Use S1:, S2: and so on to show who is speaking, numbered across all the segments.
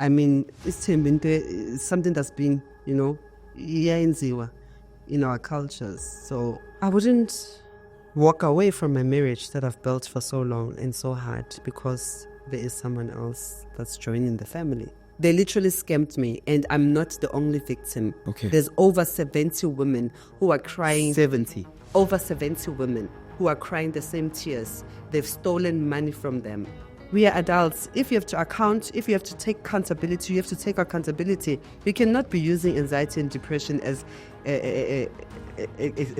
S1: I mean, it's something that's been, iyayenziwa in our cultures. So I wouldn't walk away from my marriage that I've built for so long and so hard because there is someone else that's joining the family. They literally scammed me, and I'm not the only victim.
S2: Okay.
S1: There's over 70 women who are crying.
S2: 70?
S1: Over 70 women who are crying the same tears. They've stolen money from them. We are adults. If you have to account, if you have to take accountability, you have to take accountability. You cannot be using anxiety and depression as a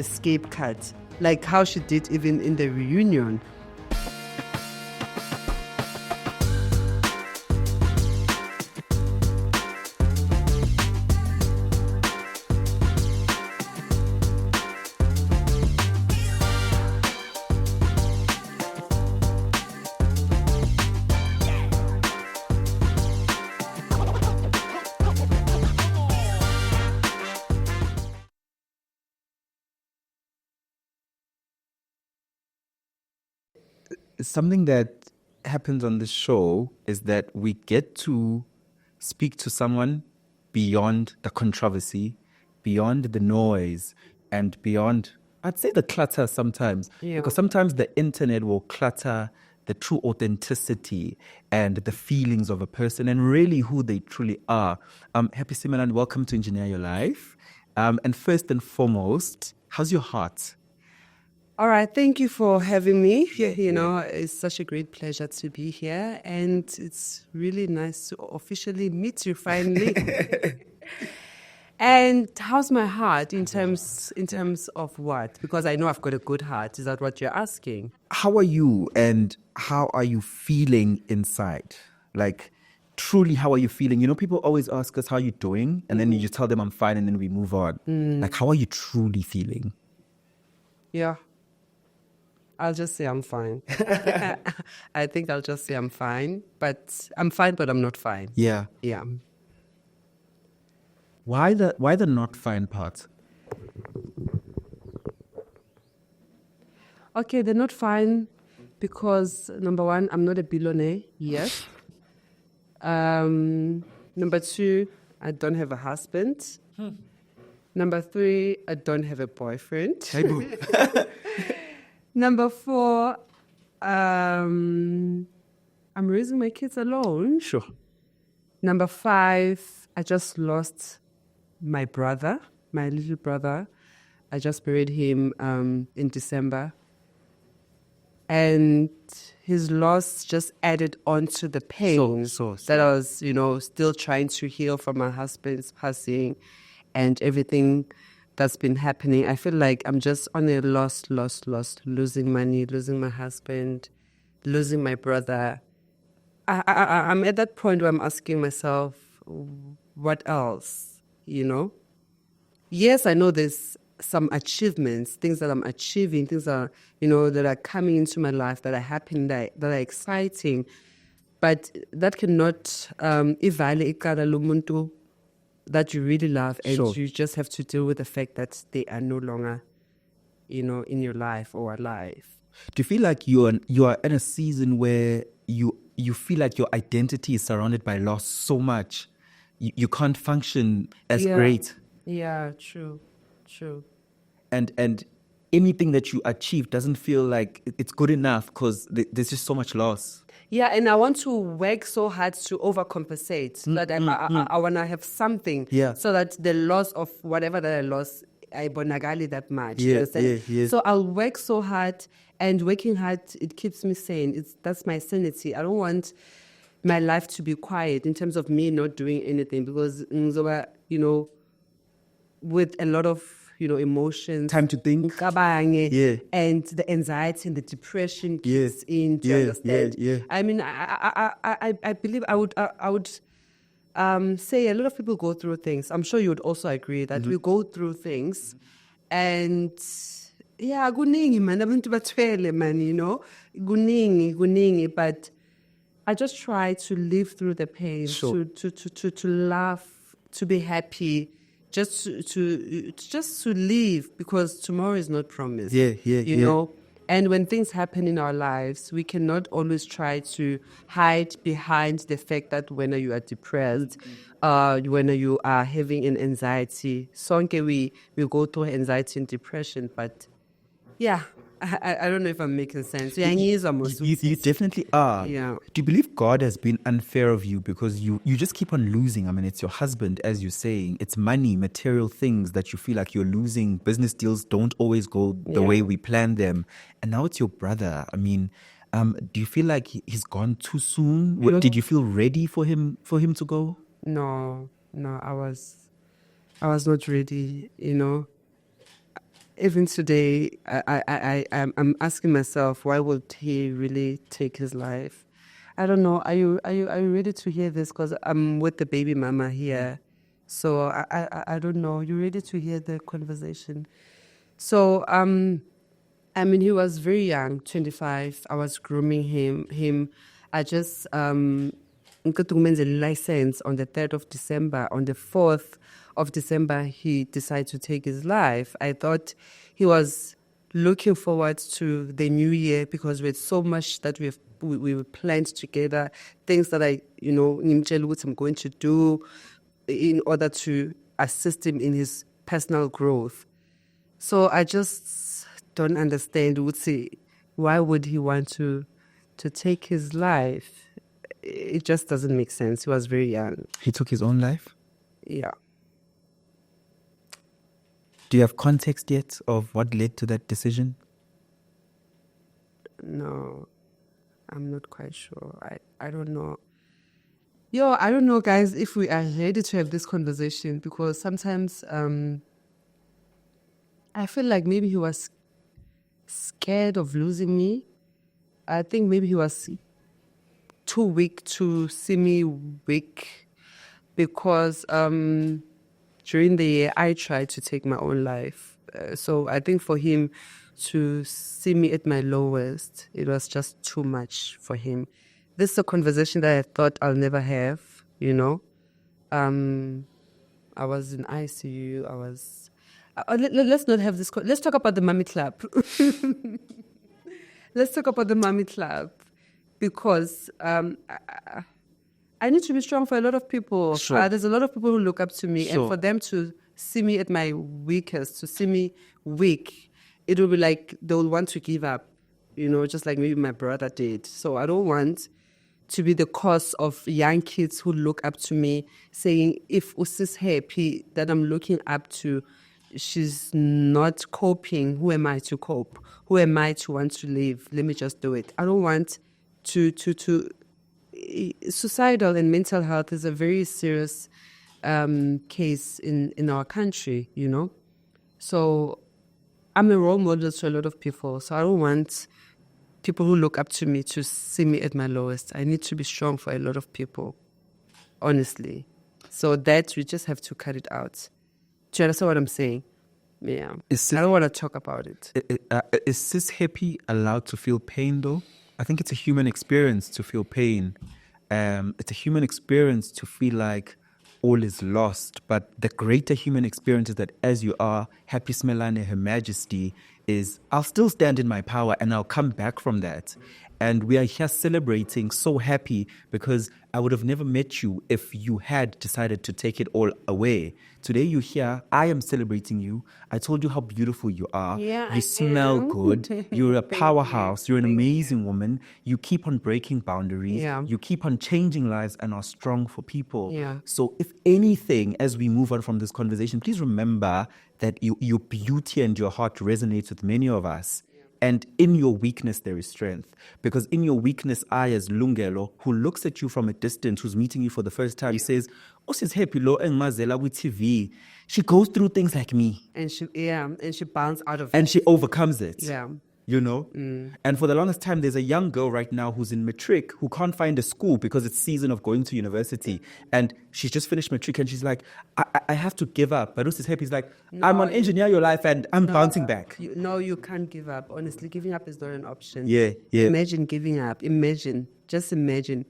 S1: scapegoat, like how she did even in the reunion.
S2: Something that happens on this show is that we get to speak to someone beyond the controversy, beyond the noise, and beyond, I'd say, the clutter sometimes.
S1: Yeah.
S2: Because sometimes the internet will clutter the true authenticity and the feelings of a person and really who they truly are. Happy Similane, welcome to Engineer Your Life. And first and foremost, how's your heart?
S1: All right, thank you for having me. It's such a great pleasure to be here, and it's really nice to officially meet you finally. And how's my heart in terms of what? Because I know I've got a good heart. Is that what you're asking?
S2: How are you and how are you feeling inside? Like, truly, how are you feeling? People always ask us, how are you doing? And then you just tell them I'm fine and then we move on. Like, how are you truly feeling?
S1: Yeah. I'll just say I'm fine. I think I'll just say I'm fine. But I'm fine, but I'm not fine.
S2: Yeah.
S1: Yeah.
S2: Why the not fine part?
S1: Okay, they're not fine because, number one, I'm not a billionaire yet. Number two, I don't have a husband. Number three, I don't have a boyfriend.
S2: Hey, boo.
S1: Number four, I'm raising my kids alone.
S2: Sure.
S1: Number five, I just lost my brother, my little brother. I just buried him in December. And his loss just added on to the pain that I was, still trying to heal from my husband's passing and everything that's been happening. I feel like I'm just on a lost, losing money, losing my husband, losing my brother. I'm at that point where I'm asking myself, what else, Yes, I know there's some achievements, things that I'm achieving, things that, that are coming into my life, that are happening, that are exciting. But that cannot evaluate lumuntu that you really love, and
S2: Sure.
S1: you just have to deal with the fact that they are no longer, in your life or alive.
S2: Do you feel like you are in a season where you feel like your identity is surrounded by loss so much, you can't function as great?
S1: Yeah, true.
S2: And anything that you achieve doesn't feel like it's good enough because there's just so much loss.
S1: Yeah, and I want to work so hard to overcompensate so that I want to have something, so that the loss of whatever that I lost, I bonagali that much.
S2: Yeah.
S1: So I'll work so hard, and working hard, it keeps me sane. That's my sanity. I don't want my life to be quiet in terms of me not doing anything, because with a lot of emotions,
S2: Time to think.
S1: And the anxiety and the depression kicks in. Do you understand?
S2: Yeah.
S1: I mean, I believe I would say a lot of people go through things. I'm sure you would also agree that we go through things, and kuningi man, abantu bathwele man, kuningi, but I just try to live through the pain,
S2: Sure.
S1: to laugh, to be happy. Just to live, because tomorrow is not promised.
S2: Yeah.
S1: And when things happen in our lives, we cannot always try to hide behind the fact that when you are depressed, when you are having an anxiety. Sonke, we go through anxiety and depression, but yeah, I don't know if I'm making sense. Yeah,
S2: You definitely are.
S1: Yeah.
S2: Do you believe God has been unfair of you because you just keep on losing? I mean, it's your husband, as you're saying. It's money, material things that you feel like you're losing. Business deals don't always go the way we plan them. And now it's your brother. I mean, do you feel like he's gone too soon? Did you feel ready for him to go?
S1: No, I was not ready, Even today, I'm asking myself, why would he really take his life? I don't know. Are you ready to hear this? Because I'm with the baby mama here, so I don't know. You ready to hear the conversation? So I mean, he was very young, 25. I was grooming him. I just got the license on the 3rd of December. On the 4th of December, he decided to take his life. I thought he was looking forward to the new year because we had so much that we planned together, things that I'm going to do in order to assist him in his personal growth. So I just don't understand, why would he want to take his life? It just doesn't make sense. He was very young.
S2: He took his own life?
S1: Yeah.
S2: Do you have context yet of what led to that decision?
S1: No, I'm not quite sure. I don't know. I don't know, guys, if we are ready to have this conversation, because sometimes I feel like maybe he was scared of losing me. I think maybe he was too weak to see me weak, because during the year I tried to take my own life. So I think for him to see me at my lowest, it was just too much for him. This is a conversation that I thought I'll never have, I was in ICU. Let's not have this. Let's talk about the mommy club. Let's talk about the mommy club, because I need to be strong for a lot of people.
S2: Sure.
S1: There's a lot of people who look up to me,
S2: Sure.
S1: and for them to see me at my weakest, to see me weak, it will be like they will want to give up, just like maybe my brother did. So I don't want to be the cause of young kids who look up to me saying, if Usis happy that I'm looking up to, she's not coping, who am I to cope? Who am I to want to live? Let me just do it. I don't want to suicidal and mental health is a very serious case in our country, So I'm a role model to a lot of people. So I don't want people who look up to me to see me at my lowest. I need to be strong for a lot of people, honestly. So that we just have to cut it out. Do you understand what I'm saying? Yeah. I don't want to talk about it.
S2: Is cis happy allowed to feel pain, though? I think it's a human experience to feel pain. It's a human experience to feel like all is lost. But the greater human experience is that as you are, happy Simelane, Her Majesty, is I'll still stand in my power and I'll come back from that. And we are here celebrating, so happy, because I would have never met you if you had decided to take it all away. Today you're here, I am celebrating you. I told you how beautiful you are.
S1: Yeah,
S2: you smell good. You're a powerhouse. You're an amazing woman. You keep on breaking boundaries.
S1: Yeah.
S2: You keep on changing lives and are strong for people.
S1: Yeah.
S2: So if anything, as we move on from this conversation, please remember that your beauty and your heart resonates with many of us. And in your weakness, there is strength. Because in your weakness, I, as Lungelo, who looks at you from a distance, who's meeting you for the first time, he says, "Oh, she's happy, lo, and mazela with TV. She goes through things like me."
S1: And she bounces out of it.
S2: And she overcomes it.
S1: Yeah.
S2: And for the longest time, there's a young girl right now who's in matric who can't find a school because it's season of going to university. And she's just finished matric and she's like, I have to give up. But Usis Happy is like, I'm on Engineer Your Life and I'm bouncing back.
S1: You can't give up. Honestly, giving up is not an option.
S2: Yeah.
S1: Imagine giving up. Just imagine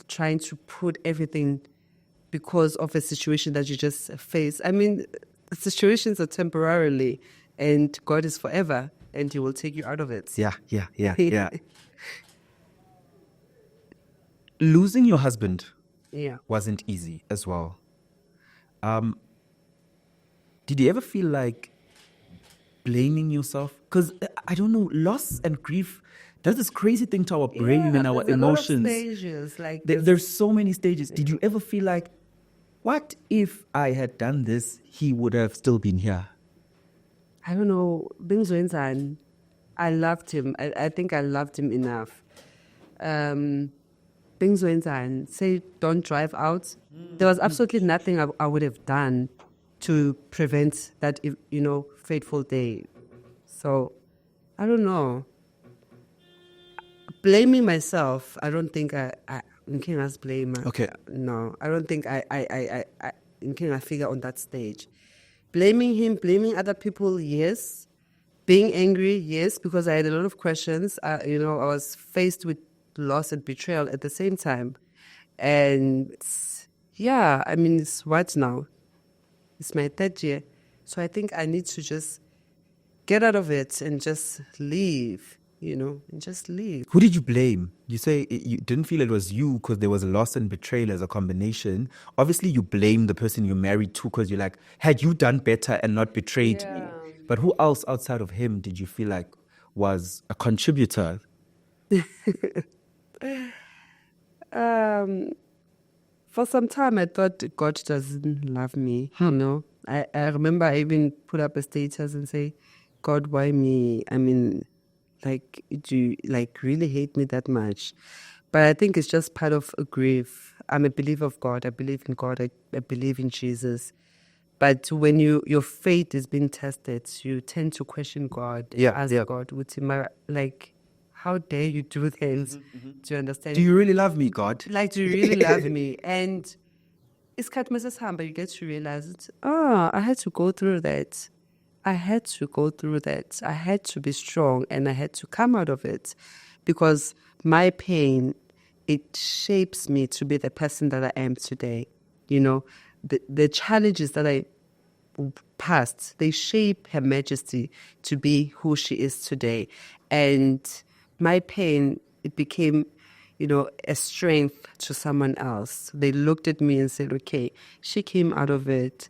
S1: trying to put everything because of a situation that you just face. I mean, situations are temporarily and God is forever. and he will take you out of it.
S2: Yeah. Losing your husband
S1: Yeah.
S2: wasn't easy as well. Did you ever feel like blaming yourself? Because I don't know, loss and grief does this crazy thing to our brain and our
S1: there's
S2: emotions.
S1: A lot of stages. Like
S2: There's so many stages. Did you ever feel like, what if I had done this, he would have still been here?
S1: I don't know. Bingzwenzan, I loved him. I think I loved him enough. Bingzwenzan, say don't drive out. There was absolutely nothing I would have done to prevent that, fateful day. So, I don't know. Blaming myself, I don't think I can blame.
S2: Okay.
S1: No, I don't think I can figure on that stage. Blaming him, blaming other people, yes. Being angry, yes, because I had a lot of questions. I was faced with loss and betrayal at the same time. And it's what now? It's my third year. So I think I need to just get out of it and just leave, and just leave.
S2: Who did you blame? You say you didn't feel it was you because there was loss and betrayal as a combination. Obviously, you blame the person you married to because you're like, had you done better and not betrayed me? But who else outside of him did you feel like was a contributor?
S1: For some time, I thought God doesn't love me. I remember I even put up a status and say, God, why me? I mean, like, do you really hate me that much? But I think it's just part of a grief. I'm a believer of God. I believe in God. I believe in Jesus. But when your faith is being tested, you tend to question God. Ask God, like, how dare you do things? Do you understand?
S2: Do you really love me, God?
S1: Like, do you really love me? And it's cut Mrs. Hamba, you get to realize I had to go through that. I had to be strong and I had to come out of it because my pain, it shapes me to be the person that I am today. The challenges that I passed, they shape Her Majesty to be who she is today. And my pain, it became, a strength to someone else. They looked at me and said, okay, she came out of it,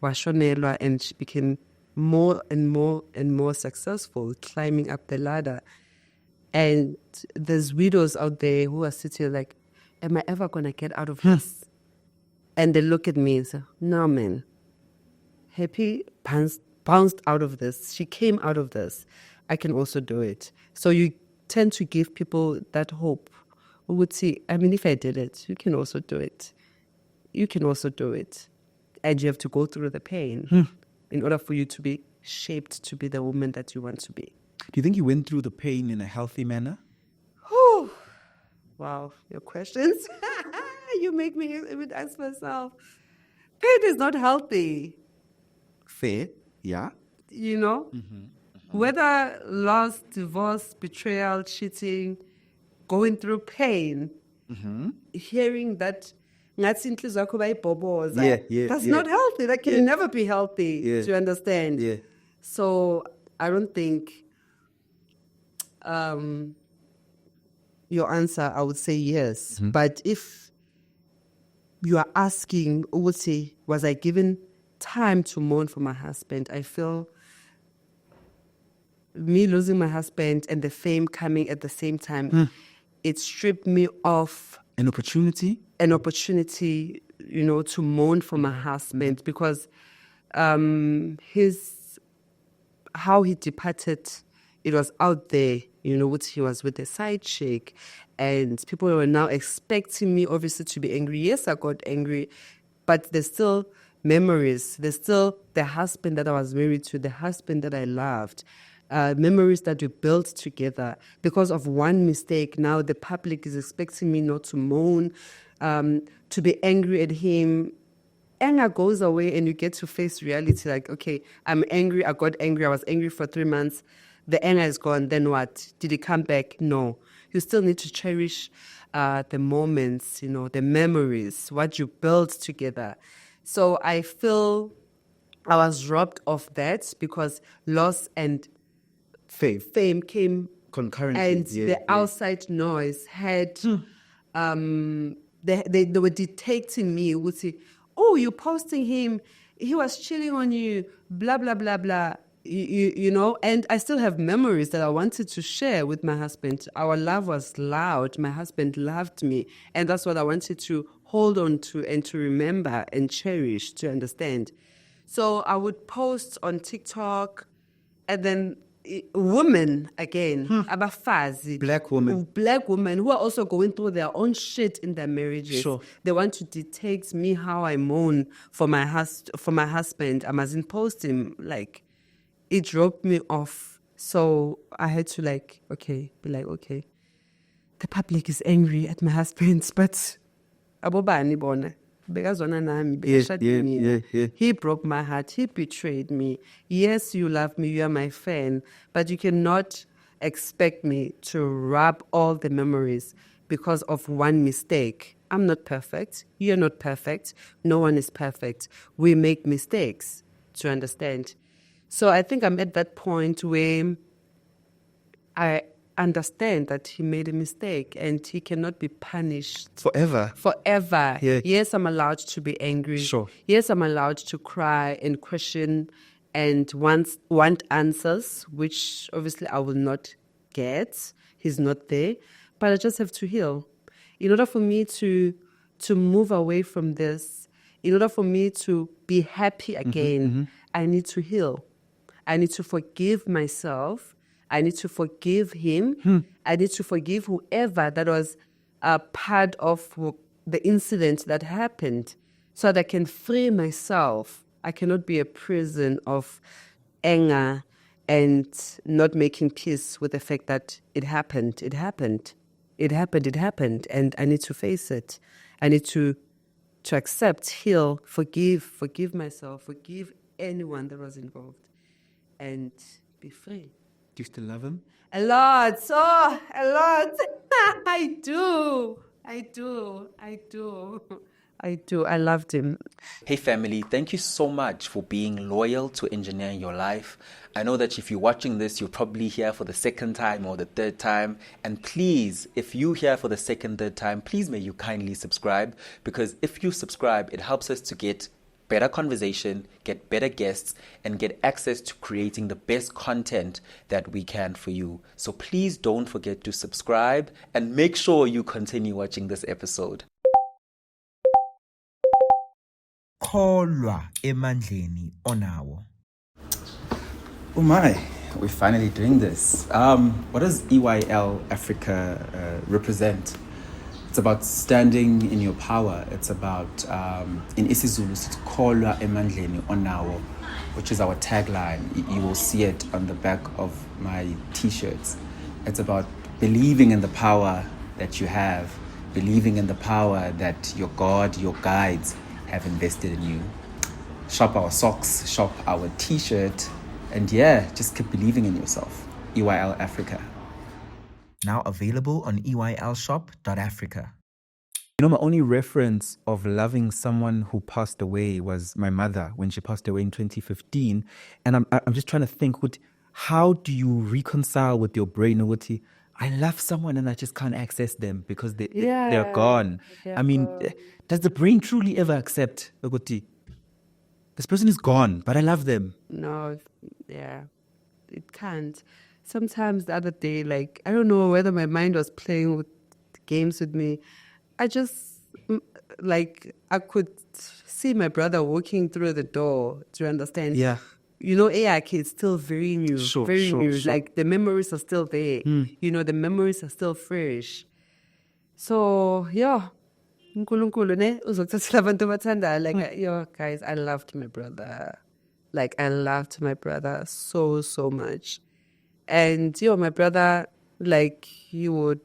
S1: washonelwa, and she became more and more and more successful, climbing up the ladder. And there's widows out there who are sitting like, am I ever going to get out of this? And they look at me and say, no, man. Happy bounced out of this. She came out of this. I can also do it. So you tend to give people that hope. Who would see, if I did it, you can also do it. You can also do it. And you have to go through the pain in order for you to be shaped to be the woman that you want to be.
S2: Do you think you went through the pain in a healthy manner?
S1: Oh, wow, your questions. You make me even ask myself. Pain is not healthy.
S2: Fair, yeah.
S1: Whether loss, divorce, betrayal, cheating, going through pain, hearing that that's not healthy. That can never be healthy. Do you understand?
S2: Yeah.
S1: So I don't think your answer, I would say yes. But if you are asking, was I given time to mourn for my husband? I feel me losing my husband and the fame coming at the same time, it stripped me of
S2: an opportunity,
S1: to mourn for my husband because how he departed, it was out there, he was with a side chick and people were now expecting me obviously to be angry. Yes, I got angry, but there's still memories. There's still the husband that I was married to, the husband that I loved. Memories that we built together. Because of one mistake, now the public is expecting me not to moan, to be angry at him. Anger goes away and you get to face reality like, okay, I'm angry, I got angry, I was angry for 3 months. The anger is gone, then what? Did it come back? No. You still need to cherish the moments, the memories, what you built together. So I feel I was robbed of that because loss and fame came
S2: concurrently,
S1: and the outside noise had they were detecting me, would say, oh, you're posting him, he was cheating on you, blah blah blah blah, you know. And I still have memories that I wanted to share with my husband. Our love was loud, my husband loved me, and that's what I wanted to hold on to and to remember and cherish, to understand. So I would post on TikTok, and then women again, abafazi,
S2: Black women
S1: who are also going through their own shit in their marriages.
S2: Sure.
S1: They want to detect me how I moan for my husband. I mustn't post him. Like, it drove me off. So I had to be like, okay, the public is angry at my husband, but abobani bona. Bekazwana nami, bekashada mina. He broke my heart. He betrayed me. Yes, you love me. You are my fan. But you cannot expect me to rub all the memories because of one mistake. I'm not perfect. You're not perfect. No one is perfect. We make mistakes, to understand. So I think I'm at that point where I understand that he made a mistake and he cannot be punished
S2: forever.
S1: Yeah. Yes, I'm allowed to be angry.
S2: Sure.
S1: Yes, I'm allowed to cry and question and want answers, which obviously I will not get. He's not there. But I just have to heal. In order for me to move away from this, in order for me to be happy again, I need to heal. I need to forgive myself. I need to forgive him. I need to forgive whoever that was a part of the incident that happened so that I can free myself. I cannot be a prison of anger and not making peace with the fact that it happened. It happened. It happened. It happened. And I need to face it. I need to accept, heal, forgive myself, forgive anyone that was involved, and be free.
S2: Do you still love him?
S1: A lot. Oh, a lot. I do. I loved him.
S3: Hey family, thank you so much for being loyal to engineering your life. I know that if you're watching this, you're probably here for the second time or the third time. And please, if you're here for the second, third time, please may you kindly subscribe, because if you subscribe, it helps us to get better conversation, get better guests, and get access to creating the best content that we can for you. So please don't forget to subscribe and make sure you continue watching this episode.
S4: Kholwa emandleni onawo.
S2: Oh my, we're finally doing this. What does EYL Africa represent? It's about standing in your power. It's about, in isiZulu, it's Kholwa emandleni onawo, which is our tagline. You will see it on the back of my t-shirts. It's about believing in the power that you have, believing in the power that your God, your guides have invested in you. Shop our socks, shop our t-shirt, and yeah, just keep believing in yourself. EYL Africa.
S4: Now available on EYLshop.Africa.
S2: You know, my only reference of loving someone who passed away was my mother when she passed away in 2015. And I'm just trying to think, how do you reconcile with your brain? I love someone and I just can't access them because they're gone. I mean, does the brain truly ever accept, this person is gone, but I love them?
S1: No, it can't. Sometimes the other day, I don't know whether my mind was playing with games with me. I just, I could see my brother walking through the door, do you understand?
S2: Yeah.
S1: You know, AIK is still very new.
S2: Sure.
S1: The memories are still there. You know, the memories are still fresh. So, yeah. Nkulunkulu ne uzokuthathela abantu bathandayo. Guys, I loved my brother. I loved my brother so much. And my brother, he would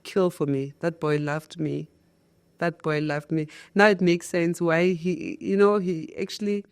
S1: kill for me. That boy loved me. Now it makes sense why he actually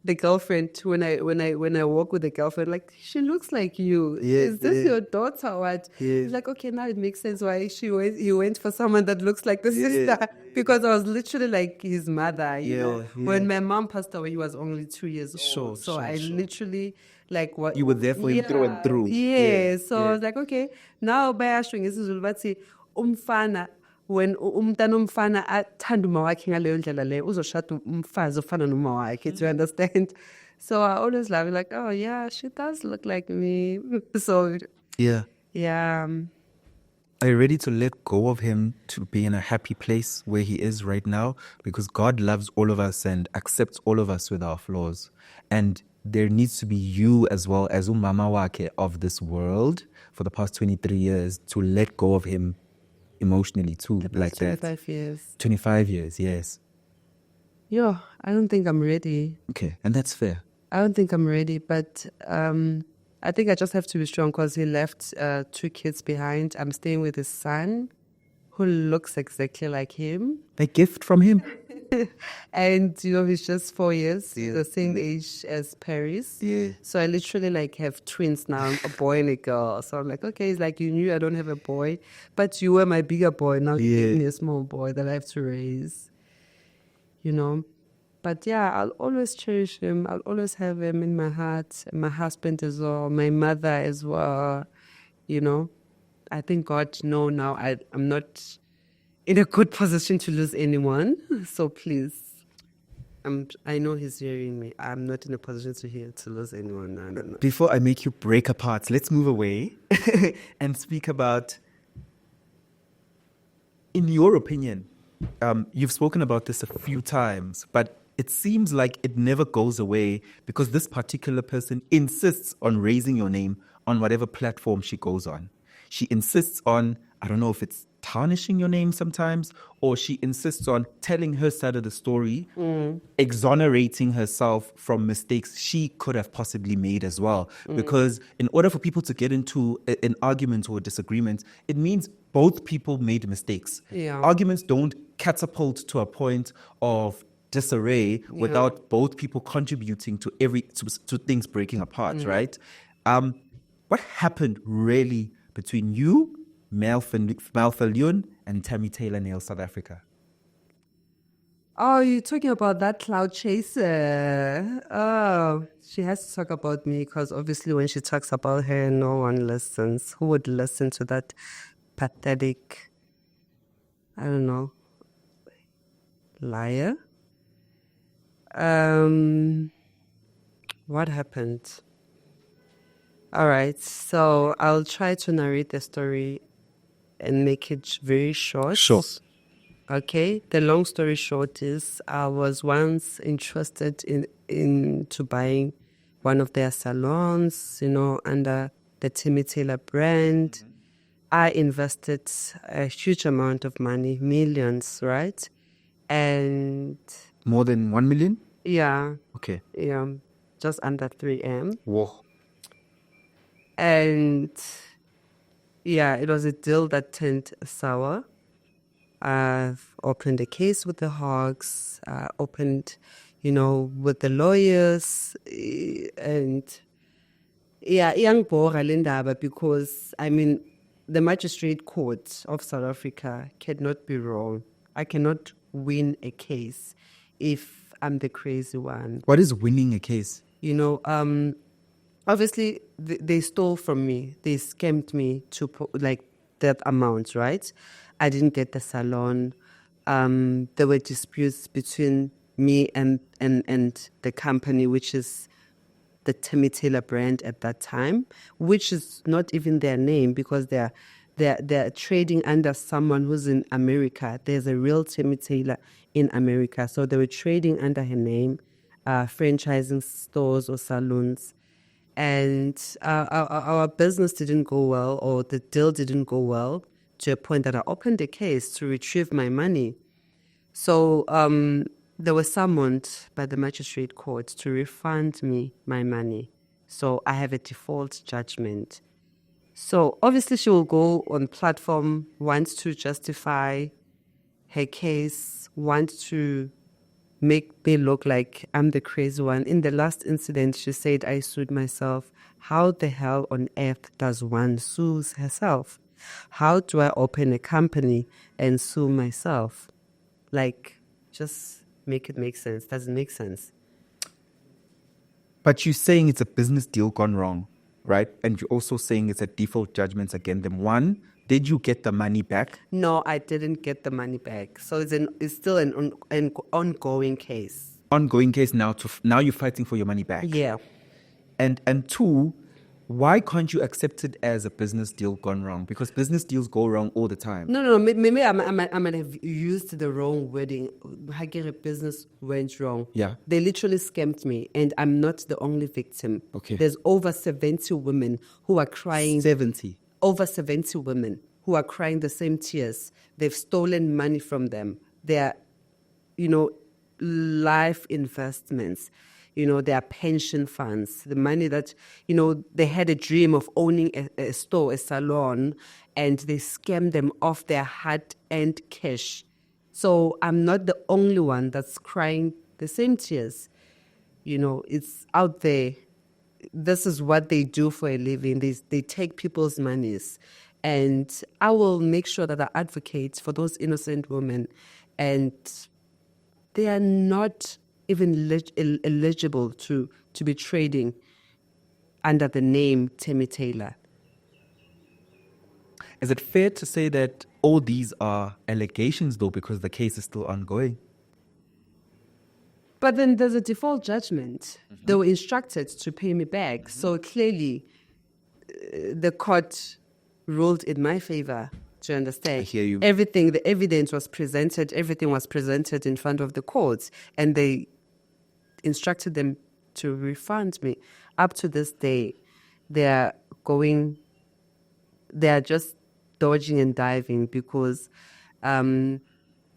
S1: the girlfriend, when I walk with the girlfriend, like, she looks like you. Is this your daughter or what? He's like, okay, now it makes sense why he went for someone that looks like the sister. Because I was literally like his mother. You know? When my mom passed away, he was only 2 years old. So I literally like what
S2: You were there for him through and through.
S1: Yeah. So I was like, okay, now bayasho ngesizulu bathi umfana when umntana umfana athanda uma wakhe ngaleyo ndlela leyo uzoshada umfazi ofana noma wakhe. Do you understand? So I always love it, like, oh yeah, she does look like me. So
S2: Yeah.
S1: yeah.
S2: Are you ready to let go of him to be in a happy place where he is right now? Because God loves all of us and accepts all of us with our flaws. And there needs to be you as well as umama wake of this world for the past 23 years to let go of him emotionally too, like that.
S1: 25 years.
S2: 25 years, yes.
S1: Yo, I don't think I'm ready.
S2: Okay, and that's fair.
S1: I don't think I'm ready, but I think I just have to be strong because he left 2 kids behind. I'm staying with his son, who looks exactly like him.
S2: A gift from him.
S1: And, you know, he's just 4 years, the same age as Paris.
S2: Yeah.
S1: So I literally, like, have twins now, a boy and a girl. So I'm like, okay, he's like, you knew I don't have a boy, but you were my bigger boy. Now you gave me a small boy that I have to raise, you know. But yeah, I'll always cherish him. I'll always have him in my heart. My husband as well, my mother as well, you know. I think God knows now I'm not in a good position to lose anyone. So please, I know he's hearing me. I'm not in a position to lose anyone. I don't know.
S2: Before I make you break apart, let's move away and speak about, in your opinion, you've spoken about this a few times, but it seems like it never goes away because this particular person insists on raising your name on whatever platform she goes on. She insists on, I don't know if it's tarnishing your name sometimes, or she insists on telling her side of the story, exonerating herself from mistakes she could have possibly made as well. Because in order for people to get into an argument or a disagreement, it means both people made mistakes.
S1: Yeah.
S2: Arguments don't catapult to a point of disarray without both people contributing to things breaking apart, right? What happened really between you, Malfalion, and Tammy Taylor Nail South Africa?
S1: Oh, you're talking about that cloud chaser. Oh, she has to talk about me because obviously when she talks about her, no one listens. Who would listen to that pathetic, I don't know, liar? What happened? All right, so I'll try to narrate the story and make it very short.
S2: Sure.
S1: Okay, the long story short is I was once interested into buying one of their salons, you know, under the Timmy Taylor brand. I invested a huge amount of money, millions, right? And
S2: More than 1 million?
S1: yeah,
S2: Okay.
S1: yeah, just under 3M.
S2: Whoa.
S1: And yeah, it was a deal that turned sour. I've opened a case with the Hawks, opened, you know, with the lawyers, and yeah, young Lindaba, because I mean, the magistrate court of South Africa cannot be wrong. I cannot win a case if I'm the crazy one.
S2: What is winning a case?
S1: You know, obviously they stole from me. They scammed me to like that amount, right? I didn't get the salon. There were disputes between me and the company, which is the Timmy Taylor brand at that time, which is not even their name because they're trading under someone who's in America. There's a real Timmy Taylor in America. So they were trading under her name, franchising stores or salons. And our business didn't go well, or the deal didn't go well, to a point that I opened a case to retrieve my money. So they were summoned by the magistrate court to refund me my money. So I have a default judgment. So obviously she will go on platform, wants to justify her case, wants to make me look like I'm the crazy one. In the last incident, she said I sued myself. How the hell on earth does one sue herself? How do I open a company and sue myself? Like, just make it make sense. Doesn't make sense.
S2: But you're saying it's a business deal gone wrong, right? And you're also saying it's a default judgment against them. One, did you get the money back?
S1: No, I didn't get the money back. So it's still an ongoing case.
S2: Ongoing case now. Now you're fighting for your money back.
S1: Yeah.
S2: And two, why can't you accept it as a business deal gone wrong? Because business deals go wrong all the time.
S1: No. Maybe I might have used the wrong wording. Hagere business went wrong.
S2: Yeah.
S1: They literally scammed me, and I'm not the only victim.
S2: Okay.
S1: There's over 70 women who are crying.
S2: 70.
S1: Over 70 women who are crying the same tears. They've stolen money from them. They're, life investments. Their pension funds, the money that, they had a dream of owning a store, a salon, and they scammed them off their hard-earned cash. So I'm not the only one that's crying the same tears. It's out there. This is what they do for a living. They take people's monies. And I will make sure that I advocate for those innocent women. And they are not even eligible to be trading under the name Temi Taylor.
S2: Is it fair to say that all these are allegations, though, because the case is still ongoing?
S1: But then there's a default judgment. Mm-hmm. They were instructed to pay me back. Mm-hmm. So clearly, the court ruled in my favor. To understand,
S2: I hear you.
S1: Everything, the evidence was presented. Everything was presented in front of the courts, and they instructed them to refund me. Up to this day, they are just dodging and diving because the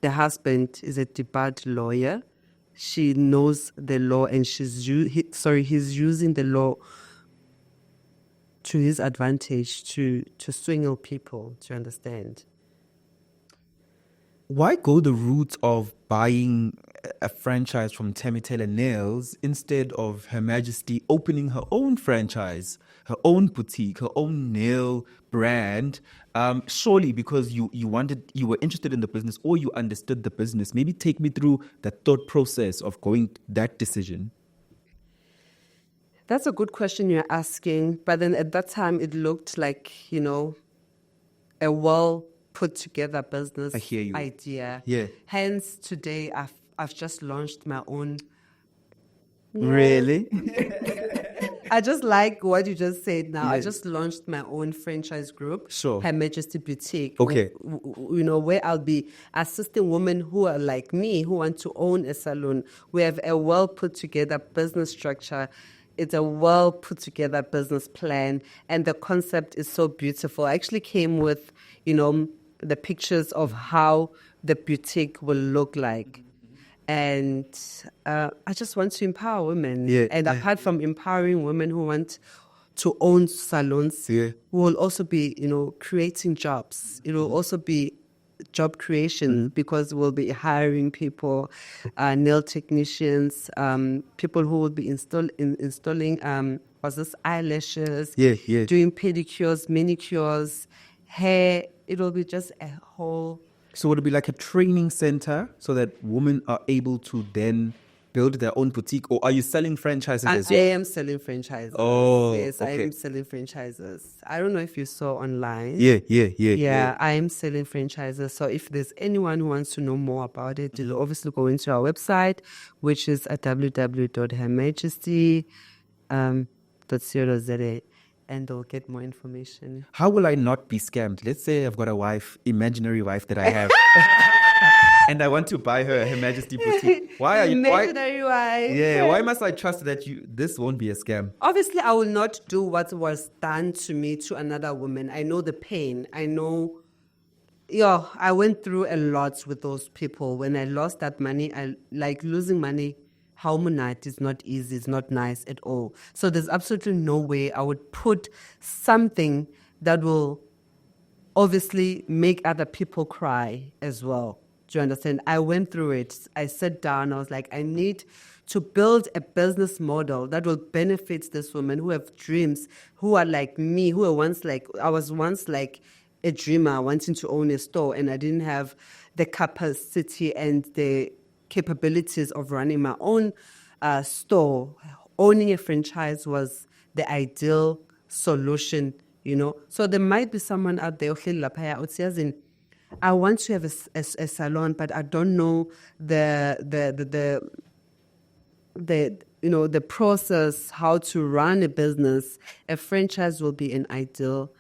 S1: husband is a debarred lawyer. She knows the law, and he's using the law to his advantage to swindle people, to understand.
S2: Why go the route of buying a franchise from Temi Taylor Nails instead of Her Majesty opening her own franchise, her own boutique, her own nail brand? Surely because you were interested in the business or you understood the business. Maybe take me through the thought process of going that decision.
S1: That's a good question you're asking. But then at that time, it looked like, a well put together business idea.
S2: Yeah.
S1: Hence, today, I've just launched my own. Yeah.
S2: Really?
S1: I just like what you just said now.
S2: Yeah.
S1: I just launched my own franchise group,
S2: sure.
S1: Her Majesty Boutique.
S2: Okay.
S1: Where I'll be assisting women who are like me, who want to own a salon. We have a well put together business structure. It's a well put together business plan, and the concept is so beautiful. I actually came with, the pictures of how the boutique will look like. And I just want to empower women.
S2: Yeah.
S1: And apart from empowering women who want to own salons, we will also be, creating jobs. It will also be job creation because we'll be hiring people, nail technicians, people who will be installing eyelashes, doing pedicures, manicures, hair. It will be just a whole.
S2: So would it be like a training center so that women are able to then build their own boutique, or are you selling franchises as well?
S1: I am selling franchises.
S2: Oh,
S1: yes,
S2: okay.
S1: I am selling franchises. I don't know if you saw online.
S2: Yeah.
S1: I am selling franchises. So if there's anyone who wants to know more about it, you'll obviously go into our website, which is at www.hermajesty.co.za, and they'll get more information.
S2: How will I not be scammed? Let's say I've got a wife, imaginary wife that I have. And I want to buy her Her Majesty boutique. Why are you?
S1: Imaginary wife.
S2: Yeah. Why must I trust that this won't be a scam?
S1: Obviously, I will not do what was done to me to another woman. I know the pain. I know. I went through a lot with those people. When I lost that money, I like losing money. Night is not easy. It's not nice at all. So there's absolutely no way I would put something that will obviously make other people cry as well Do you understand? I went through it. I sat down. I was like, I need to build a business model that will benefit this woman who have dreams, who are like me, who were once like, I was once like a dreamer wanting to own a store, and I didn't have the capacity and the capabilities of running my own store. Owning a franchise was the ideal solution, you know. So there might be someone out there, I want to have a salon, but I don't know the process, how to run a business. A franchise will be an ideal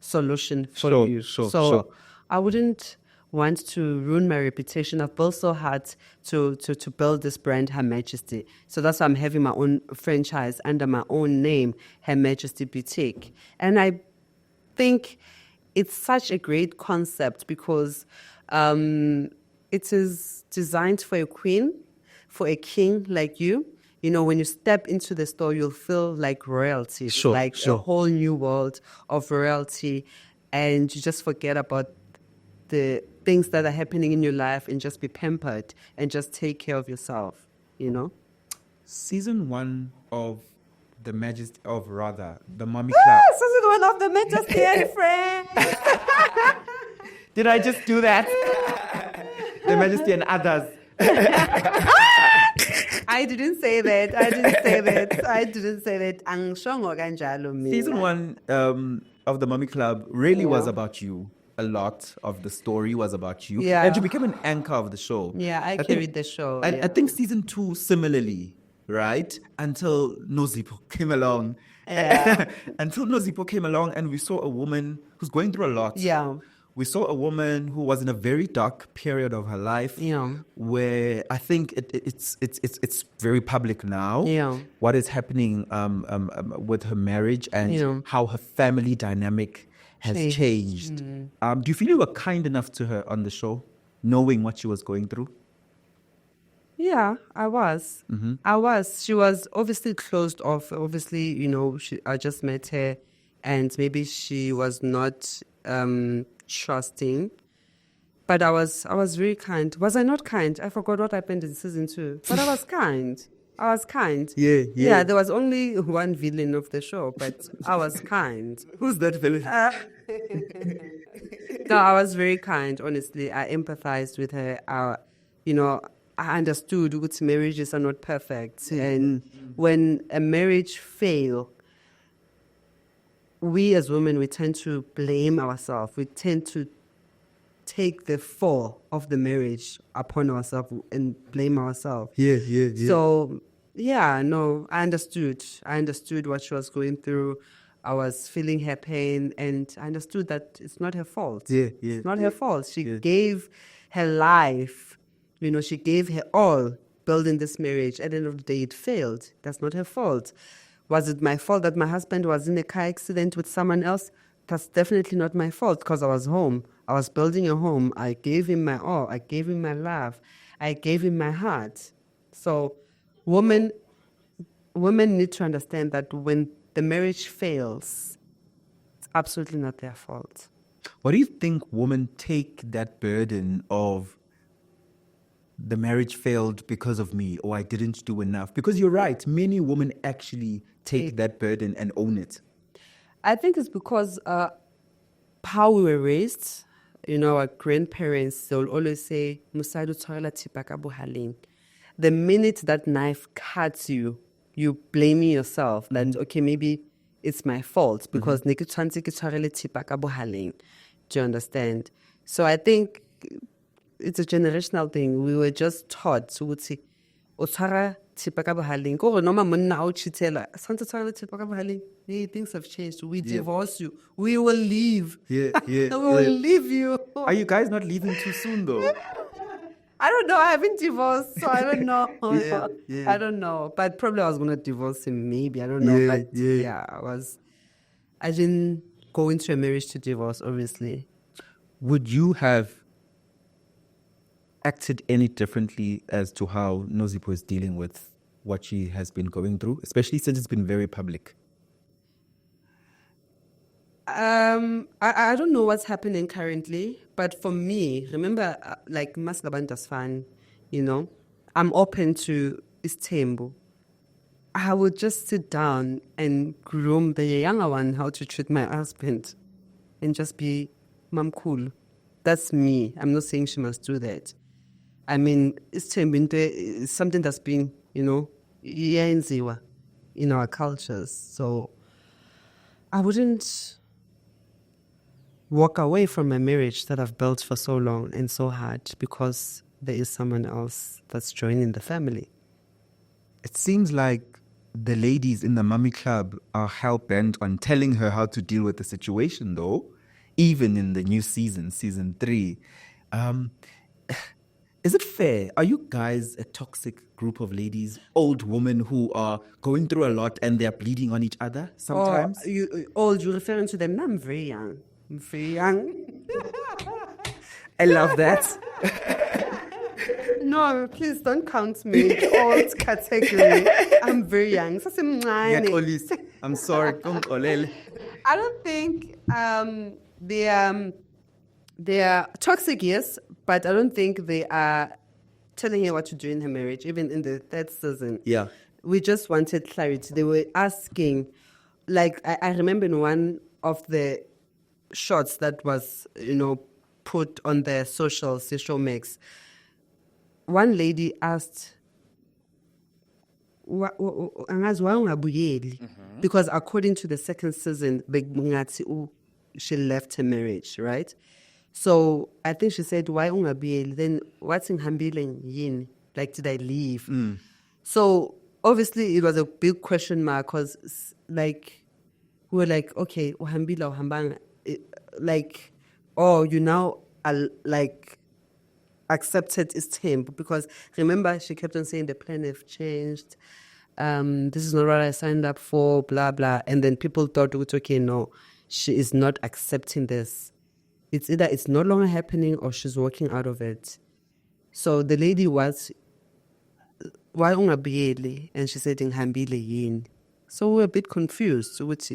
S1: solution for you. So I wouldn't want to ruin my reputation. I've built so hard to build this brand, Her Majesty. So that's why I'm having my own franchise under my own name, Her Majesty Boutique. And I think it's such a great concept because it is designed for a queen, for a king like you. You know, when you step into the store, you'll feel like royalty, a whole new world of royalty. And you just forget about the things that are happening in your life and just be pampered and just take care of yourself, you know?
S2: Season 1 of the Majesty, the Mommy Club.
S1: Season 1 of the Majesty and Friends.
S2: Did I just do that? The Majesty and Others.
S1: I didn't say that. Angishongo kanjalo mina.
S2: Season 1 of the Mommy Club really was about you. A lot of the story was about you.
S1: Yeah.
S2: And you became an anchor of the show.
S1: Yeah, I carried the show.
S2: And I think season 2 similarly, right? Until Nozipho came along.
S1: Yeah.
S2: Until Nozipho came along and we saw a woman who's going through a lot.
S1: Yeah.
S2: We saw a woman who was in a very dark period of her life.
S1: Yeah.
S2: Where I think it's very public now.
S1: Yeah.
S2: What is happening with her marriage and how her family dynamic has changed. Do you feel you were kind enough to her on the show, knowing what she was going through?
S1: Yeah, I was. Mm-hmm. I was. She was obviously closed off. Obviously, I just met her and maybe she was not trusting. But I was very kind. Was I not kind? I forgot what happened in season 2. But I was kind. Yeah, there was only one villain of the show, but I was kind.
S2: Who's that villain?
S1: No, I was very kind, honestly. I empathized with her. I understood that marriages are not perfect. And when a marriage fails, we as women, we tend to blame ourselves. We tend to take the fall of the marriage upon ourselves and blame ourselves.
S2: Yeah.
S1: So, I understood. I understood what she was going through. I was feeling her pain and I understood that it's not her fault.
S2: Yeah.
S1: It's not her fault. She gave her life, she gave her all building this marriage. At the end of the day, it failed. That's not her fault. Was it my fault that my husband was in a car accident with someone else? That's definitely not my fault because I was home. I was building a home. I gave him my all. I gave him my love. I gave him my heart. So women need to understand that when the marriage fails, it's absolutely not their fault.
S2: What do you think women take that burden of the marriage failed because of me or I didn't do enough? Because you're right, many women actually take that burden and own it.
S1: I think it's because how we were raised. Our grandparents, they'll always say, "Musadu tshwarela thipa ka bohaleng." The minute that knife cuts you, you blaming yourself. That, okay, maybe it's my fault because ne ke tshwantse ke tshwarele thipa ka bohaleng. Do you understand? So I think it's a generational thing. We were just taught to say, o tshwara thipa ka bohaleng. Ko re noma monna o chitela, santse tshwarele thipa ka bohaleng. Hey, things have changed. We divorce you. We will leave.
S2: We
S1: will leave you.
S2: Are you guys not leaving too soon though?
S1: I don't know. I haven't divorced, so I don't know.
S2: Yeah.
S1: I don't know. But probably I was going to divorce him, maybe. I don't know. I didn't go into a marriage to divorce, obviously.
S2: Would you have acted any differently as to how Nozipho is dealing with what she has been going through, especially since it's been very public?
S1: I don't know what's happening currently, but for me, remember, like Maslabanda's fan, you know, I'm open to Istembu. I would just sit down and groom the younger one how to treat my husband and just be mom cool. That's me. I'm not saying she must do that. I mean, it's something that's been, yenziwa in our cultures. So I wouldn't walk away from a marriage that I've built for so long and so hard because there is someone else that's joining the family.
S2: It seems like the ladies in the Mummy Club are hell-bent on telling her how to deal with the situation, though, even in the new season, season 3. Is it fair? Are you guys a toxic group of ladies, old women who are going through a lot and they're bleeding on each other sometimes?
S1: You're referring to them? No, I'm very young. I'm very young.
S2: I love that.
S1: No, please don't count me in the old category. I'm very young.
S2: I'm sorry.
S1: I don't think they are toxic, yes, but I don't think they are telling her what to do in her marriage, even in the 3rd season.
S2: Yeah.
S1: We just wanted clarity. They were asking, like, I remember in one of the shots that was, put on the social mix, one lady asked, because according to the 2nd season, she left her marriage, right? So I think she said, why ungabuyeli? Then what's in hambile yin? Like, did I leave? So obviously it was a big question mark because, like, we were like, okay, uhambile uhambanga, like, oh, you now are like accepted Istembu, because remember she kept on saying the plan have changed. This is not what I signed up for, blah blah. And then people thought, okay, no, she is not accepting this. It's either it's no longer happening or she's walking out of it. So the lady was, why ungabuyeli? And she said, ngihambile yini. So we were a bit confused with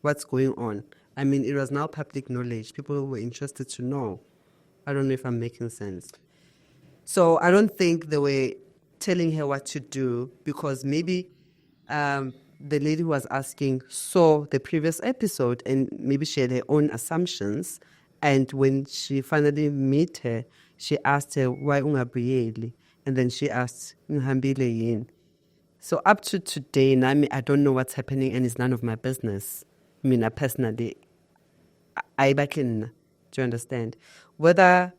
S1: what's going on. I mean, it was now public knowledge. People were interested to know. I don't know if I'm making sense. So I don't think they were telling her what to do, because maybe the lady who was asking saw the previous episode and maybe she had her own assumptions. And when she finally met her, she asked her, why ungabuyeli? And then she asked, ngihambile yini? So up to today, I don't know what's happening and it's none of my business. Mina personally, I back in. Do you understand? Whether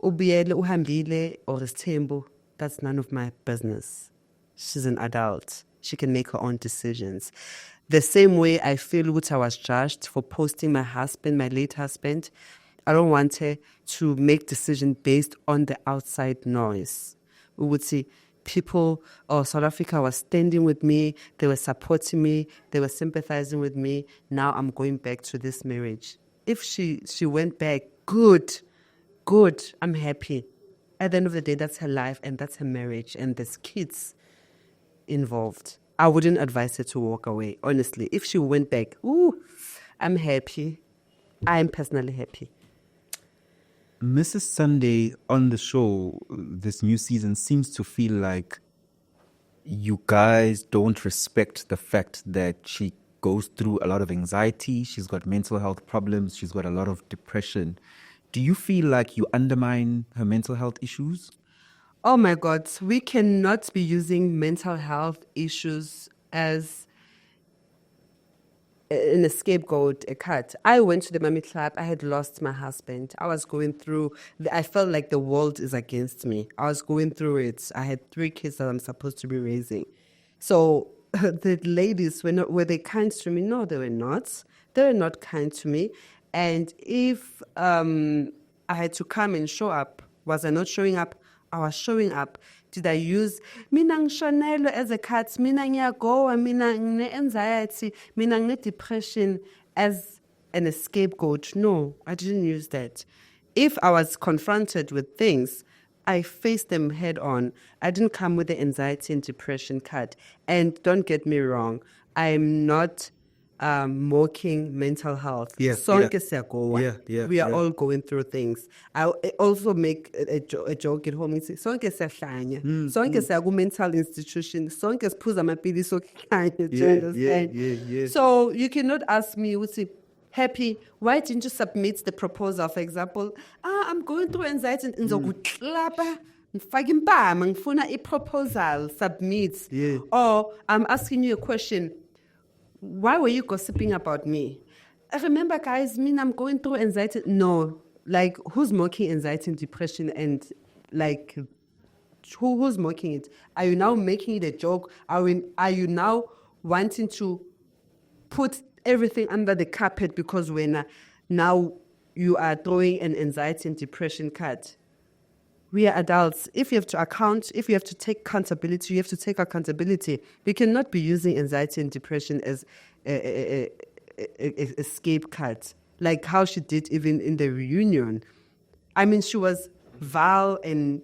S1: ubuyele uhambile or Istembu, that's none of my business. She's an adult. She can make her own decisions. The same way I feel which I was judged for posting my late husband, I don't want her to make decisions based on the outside noise. We would see people, South Africa was standing with me, they were supporting me, they were sympathizing with me. Now I'm going back to this marriage. If she went back, good, I'm happy. At the end of the day, that's her life and that's her marriage and there's kids involved. I wouldn't advise her to walk away, honestly. If she went back, I'm happy. I'm personally happy.
S2: Mrs. Sunday on the show, this new season, seems to feel like you guys don't respect the fact that she goes through a lot of anxiety. She's got mental health problems. She's got a lot of depression. Do you feel like you undermine her mental health issues?
S1: Oh my God, we cannot be using mental health issues as a scapegoat, a cut. I went to the Mummy Club. I had lost my husband. I was going through, I felt like the world is against me. I was going through it. I had 3 kids that I'm supposed to be raising. So the ladies, were they kind to me? No, they were not. They were not kind to me. And if I had to come and show up, was I not showing up? I was showing up. Did I use mina ngishonelwe as a cat, mina ngiyagoa, mina ngine-anxiety, mina ngine-depression as an scapegoat? No, I didn't use that. If I was confronted with things, I faced them head on. I didn't come with the anxiety and depression card. And don't get me wrong, I'm not mocking mental health.
S2: Yeah,
S1: Sonke
S2: yeah.
S1: siyagowa.
S2: Yeah, yeah,
S1: We are
S2: yeah.
S1: all going through things. I also make a joke at home. It's sonke siyahlanya. Sonke siya mental institution. Sonke siphuza amapilisi okuhlanya. Do you understand?
S2: yeah.
S1: So you cannot ask me, Happy, why didn't you submit the proposal? For example, I'm going through anxiety. Ngizokuklapa, ngifake impama, ngifuna i-proposal, submit.
S2: Yeah.
S1: Or I'm asking you a question. Why were you gossiping about me? I remember, guys, I'm going through anxiety. No, like, who's mocking anxiety and depression? And like, who's mocking it? Are you now making it a joke? Are you now wanting to put everything under the carpet because when now you are throwing an anxiety and depression card? We are adults. If you have to take accountability, you have to take accountability. You cannot be using anxiety and depression as a escape card, like how she did even in the reunion. I mean, she was vile and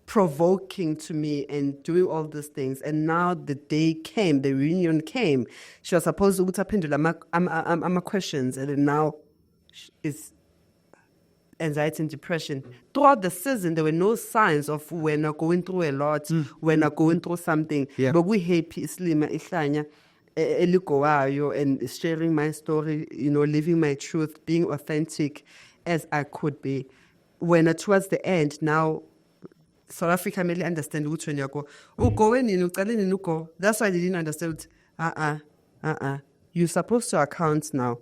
S1: provoking to me and doing all these things. And now the day came, the reunion came. She was supposed to utaphendula ama questions, and then now it's anxiety and depression. Throughout the season, there were no signs of we're not going through a lot, we're not going through something.
S2: Yeah.
S1: But we happy, Slima, Ihlanya, Elikowayo, and sharing my story, living my truth, being authentic as I could be. When towards the end, now, South Africa merely understand which when you go, go. That's why they didn't understand. You're supposed to account now.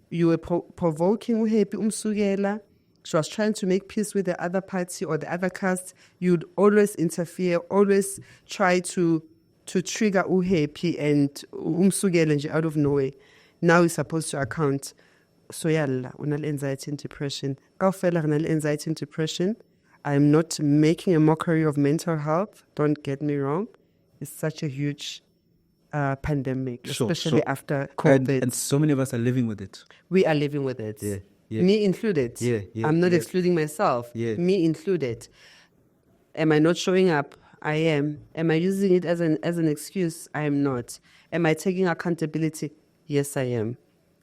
S1: You were provoking happy umsugela. She was trying to make peace with the other party or the other cast. You'd always interfere, always try to trigger uhappy and umsugela out of nowhere. Now you're supposed to account. So yalla, unal anxiety and depression. Kaufela unal anxiety and depression. I'm not making a mockery of mental health. Don't get me wrong. It's such a huge pandemic, especially after COVID.
S2: And so many of us are living with it.
S1: We are living with it.
S2: Yeah.
S1: Me included.
S2: Yeah,
S1: I'm not excluding myself.
S2: Yeah.
S1: Me included. Am I not showing up? I am. Am I using it as an excuse? I am not. Am I taking accountability? Yes, I am.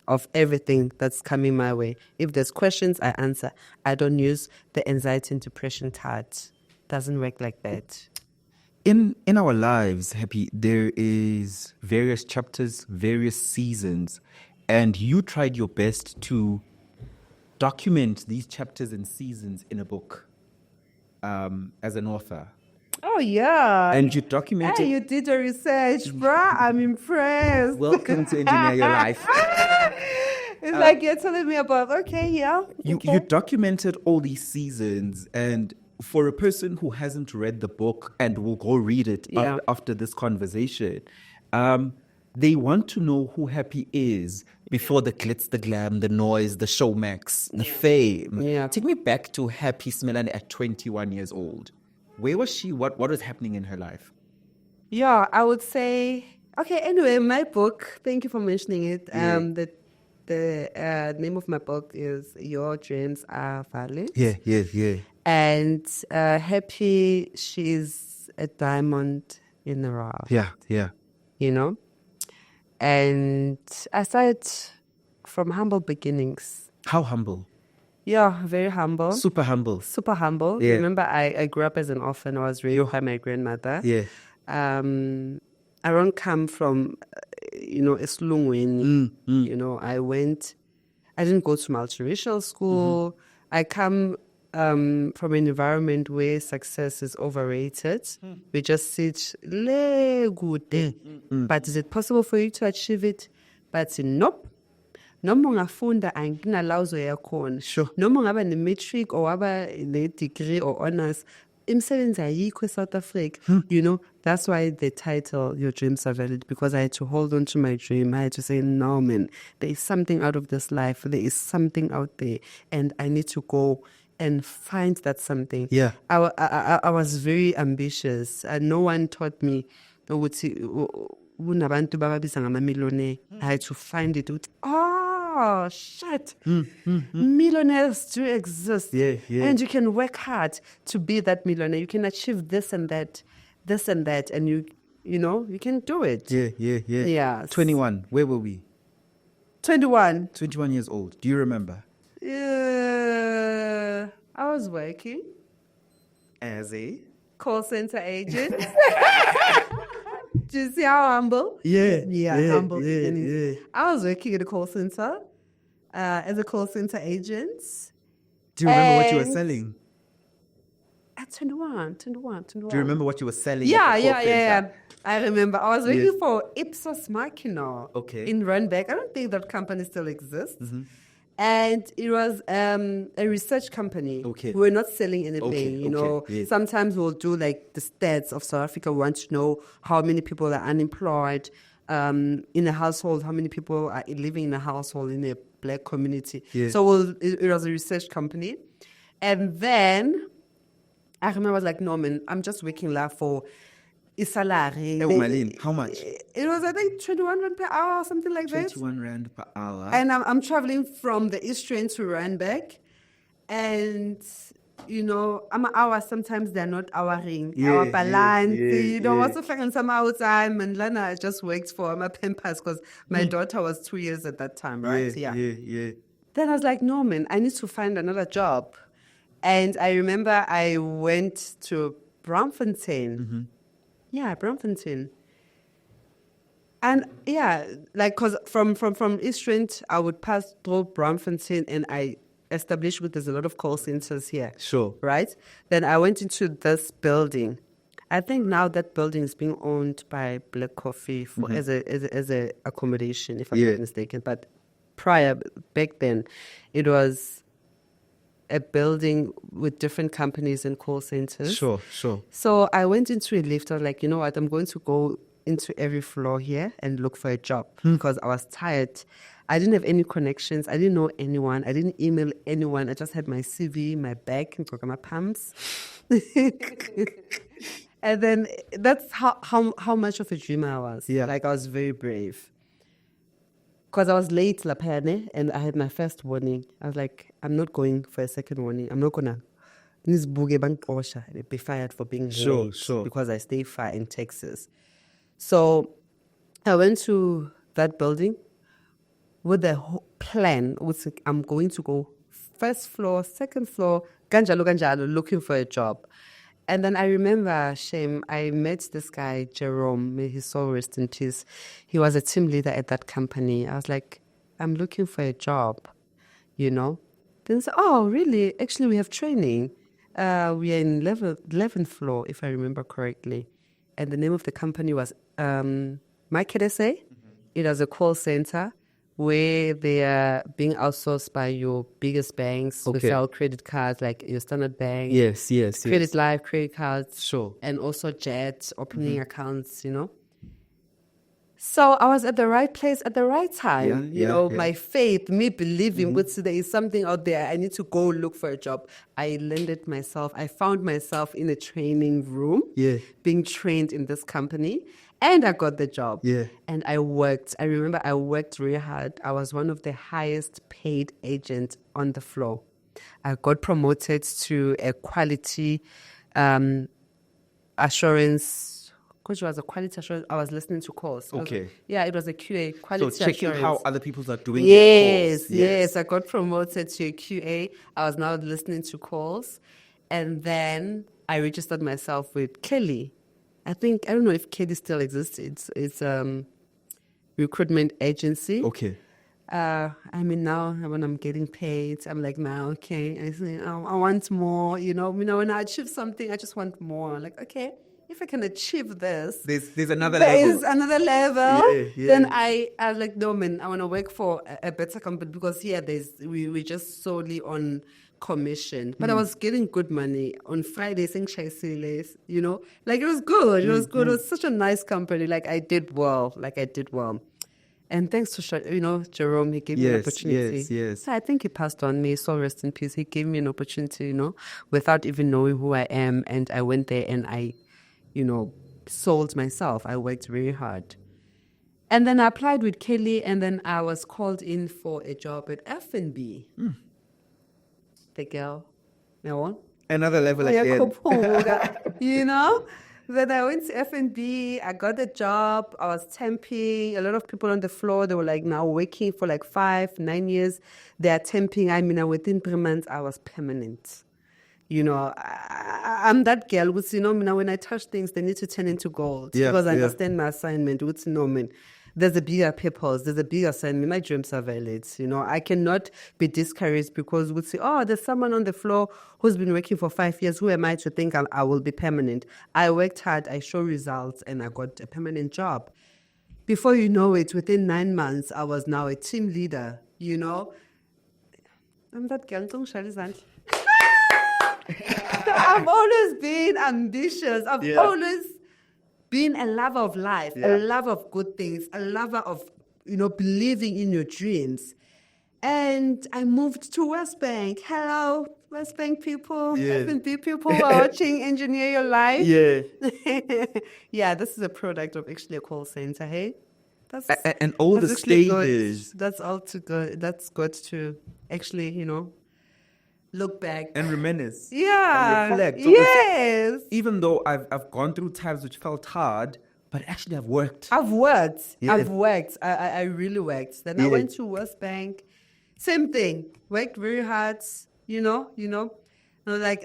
S1: Of everything that's coming my way. If there's questions, I answer. I don't use the anxiety and depression card. Doesn't work like that.
S2: In our lives, Happy, there is various chapters, various seasons, and you tried your best to document these chapters and seasons in a book as an author.
S1: Oh, yeah.
S2: And you documented...
S1: Hey, you did your research, bruh. I'm impressed.
S2: Welcome to Engineer Your Life.
S1: It's like you're telling me about, okay, yeah.
S2: You documented all these seasons, and for a person who hasn't read the book and will go read it after this conversation, they want to know who Happy is before the glitz, the glam, the noise, the showmax, the fame.
S1: Yeah.
S2: Take me back to Happy Simelane at 21 years old. Where was she? What was happening in her life?
S1: Yeah, I would say, okay, anyway, my book, thank you for mentioning it.
S2: Yeah.
S1: The name of my book is Your Dreams Are Valid.
S2: Yeah.
S1: And Happy, she's a diamond in the rough.
S2: Yeah.
S1: And I started from humble beginnings.
S2: How humble?
S1: Yeah, very humble.
S2: Super humble.
S1: Super humble.
S2: Yeah.
S1: Remember, I grew up as an orphan. I was raised by my grandmother.
S2: Yeah.
S1: I don't come from, Eslungweni. I didn't go to multiracial school. Mm-hmm. I come from an environment where success is overrated. We just sit le good. But is it possible for you to achieve it? But nope. Noma ungafunda anginalawuzo yakhona.
S2: Sure.
S1: Noma ungaba ne-matric or waba ne-degree or honors, imisebenzi ayikho eSouth Africa. That's why the title, Your Dreams Are Valid, because I had to hold on to my dream. I had to say, no, man, there is something out of this life. There is something out there. And I need to go and find that something.
S2: Yeah.
S1: I was very ambitious. No one taught me unabantu bababiza ngama-millionaire. I had to find it. Oh, shit. Millionaires do exist.
S2: Yeah.
S1: And you can work hard to be that millionaire. You can achieve this and that, and you can do it.
S2: Yeah.
S1: Yeah.
S2: 21, where were we?
S1: 21.
S2: 21 years old. Do you remember?
S1: Yeah, I was working
S2: As a?
S1: call center agent. Do you see how humble? Humble. I was working at a call center as a call center agent.
S2: Do you remember what you were
S1: And-
S2: selling?
S1: At 21.
S2: Do you remember what you were selling?
S1: Yeah,
S2: at the call center?
S1: I remember. I was working
S2: Yes.
S1: for Ipsos Machina in Randburg. I don't think that company still exists.
S2: Mm-hmm.
S1: And it was a research company.
S2: Okay.
S1: We were not selling anything,
S2: Okay,
S1: you know.
S2: yes.
S1: Sometimes we'll do like the stats of South Africa. We want to know how many people are unemployed in a household, how many people are living in a household in a black community.
S2: Yeah.
S1: So it was a research company. And then I remember I was like, no, man, I'm just working là for a salary.
S2: Malene, how much?
S1: It was, I think, 21 rand per hour or something like that.
S2: 21 rand per hour.
S1: And I'm traveling from the East Train to Randburg. And, you know, I'm an hour. Sometimes they're not houring. Our balance. You know, what's the fact in some hour time? And Lana, I just worked for my Pampers because my daughter was 2 years at that time, right?
S2: Yeah.
S1: Then I was like, no, man, I need to find another job. And I remember I went to Braamfontein.
S2: Mm-hmm.
S1: Yeah, Braamfontein. And yeah, like, because from East Trent, I would pass through Braamfontein and I established there's a lot of call centers here.
S2: Sure.
S1: Right? Then I went into this building. I think now that building is being owned by Black Coffee as a accommodation, if I'm not mistaken. But back then, it was a building with different companies and call centers.
S2: Sure.
S1: So I went into a lift. I was like, you know what? I'm going to go into every floor here and look for a job because I was tired. I didn't have any connections. I didn't know anyone. I didn't email anyone. I just had my CV, my bag, and my pumps. And then that's how much of a dreamer I was.
S2: Yeah.
S1: Like, I was very brave. Because I was late, Lapane, and I had my first warning. I was like, I'm not going for a second warning. I'm not going to be fired for being late because I stay far in Texas. So I went to that building with the plan, which I'm going to go first floor, second floor, ganjalo, looking for a job. And then I remember, Shame, I met this guy, Jerome, may his soul rest in peace. He was a team leader at that company. I was like, I'm looking for a job, you know. Then he said, oh, really? Actually, we have training. We are in 11th floor, if I remember correctly. And the name of the company was Market SA. It was a call center where they are being outsourced by your biggest banks with sell credit cards like your Standard Bank.
S2: Yes.
S1: Credit Life, credit cards.
S2: Sure.
S1: And also Jet, opening accounts, you know. So I was at the right place at the right time. My faith, me believing, there is something out there. I need to go look for a job. I landed myself. I found myself in a training room, being trained in this company. And I got the job.
S2: Yeah.
S1: And I worked. I remember I worked really hard. I was one of the highest paid agents on the floor. I got promoted to a quality assurance. Because it was a quality assurance. I was listening to calls.
S2: Okay.
S1: It was a QA, quality assurance.
S2: So checking how other people are doing
S1: Yes. I got promoted to a QA. I was now listening to calls. And then I registered myself with Kelly. I don't know if Kelly still exists. It's recruitment agency.
S2: Okay.
S1: Now when I'm getting paid, I'm like, now, okay. I say, I want more. When I achieve something, I just want more. Like, okay, if I can achieve this,
S2: there's another
S1: there's
S2: level.
S1: another level.
S2: Yeah.
S1: Then I like, no, man, I want to work for a better company because here we just solely on commission, but I was getting good money on Fridays and you know, like it was good. It was good. It was such a nice company. Like I did well. And thanks to Jerome, he gave me an opportunity.
S2: Yes.
S1: So I think he passed on me. So rest in peace. He gave me an opportunity, without even knowing who I am. And I went there and I, sold myself. I worked very hard. And then I applied with Kelly, and then I was called in for a job at F&B. The girl,
S2: another level again.
S1: Then I went to F&B. I got a job. I was temping. A lot of people on the floor, they were like now working for like 5, 9 years. They are temping. I mean, within 3 months, I was permanent. I'm that girl who's, when I touch things, they need to turn into gold. Because I understand my assignment. There's a bigger purpose. There's a bigger assignment. My dreams are valid. I cannot be discouraged because we'd say, oh, there's someone on the floor who's been working for 5 years. Who am I to think I will be permanent? I worked hard, I show results, and I got a permanent job. Before you know it, within 9 months, I was now a team leader, I'm that girl. I've always been ambitious. I've always been a lover of life, a lover of good things, a lover of, believing in your dreams. And I moved to West Bank. Hello, West Bank people, F&B people who are watching Engineer Your Life. Yeah, this is a product of actually a call center, hey?
S2: And all the stages.
S1: That's all to go. That's good to actually, look back
S2: and reminisce.
S1: Yeah.
S2: And reflect. So
S1: yes.
S2: Even though I've gone through times which felt hard, but actually I've worked.
S1: I've worked. I really worked. Then I went to West Bank. Same thing. Worked very hard. I was like,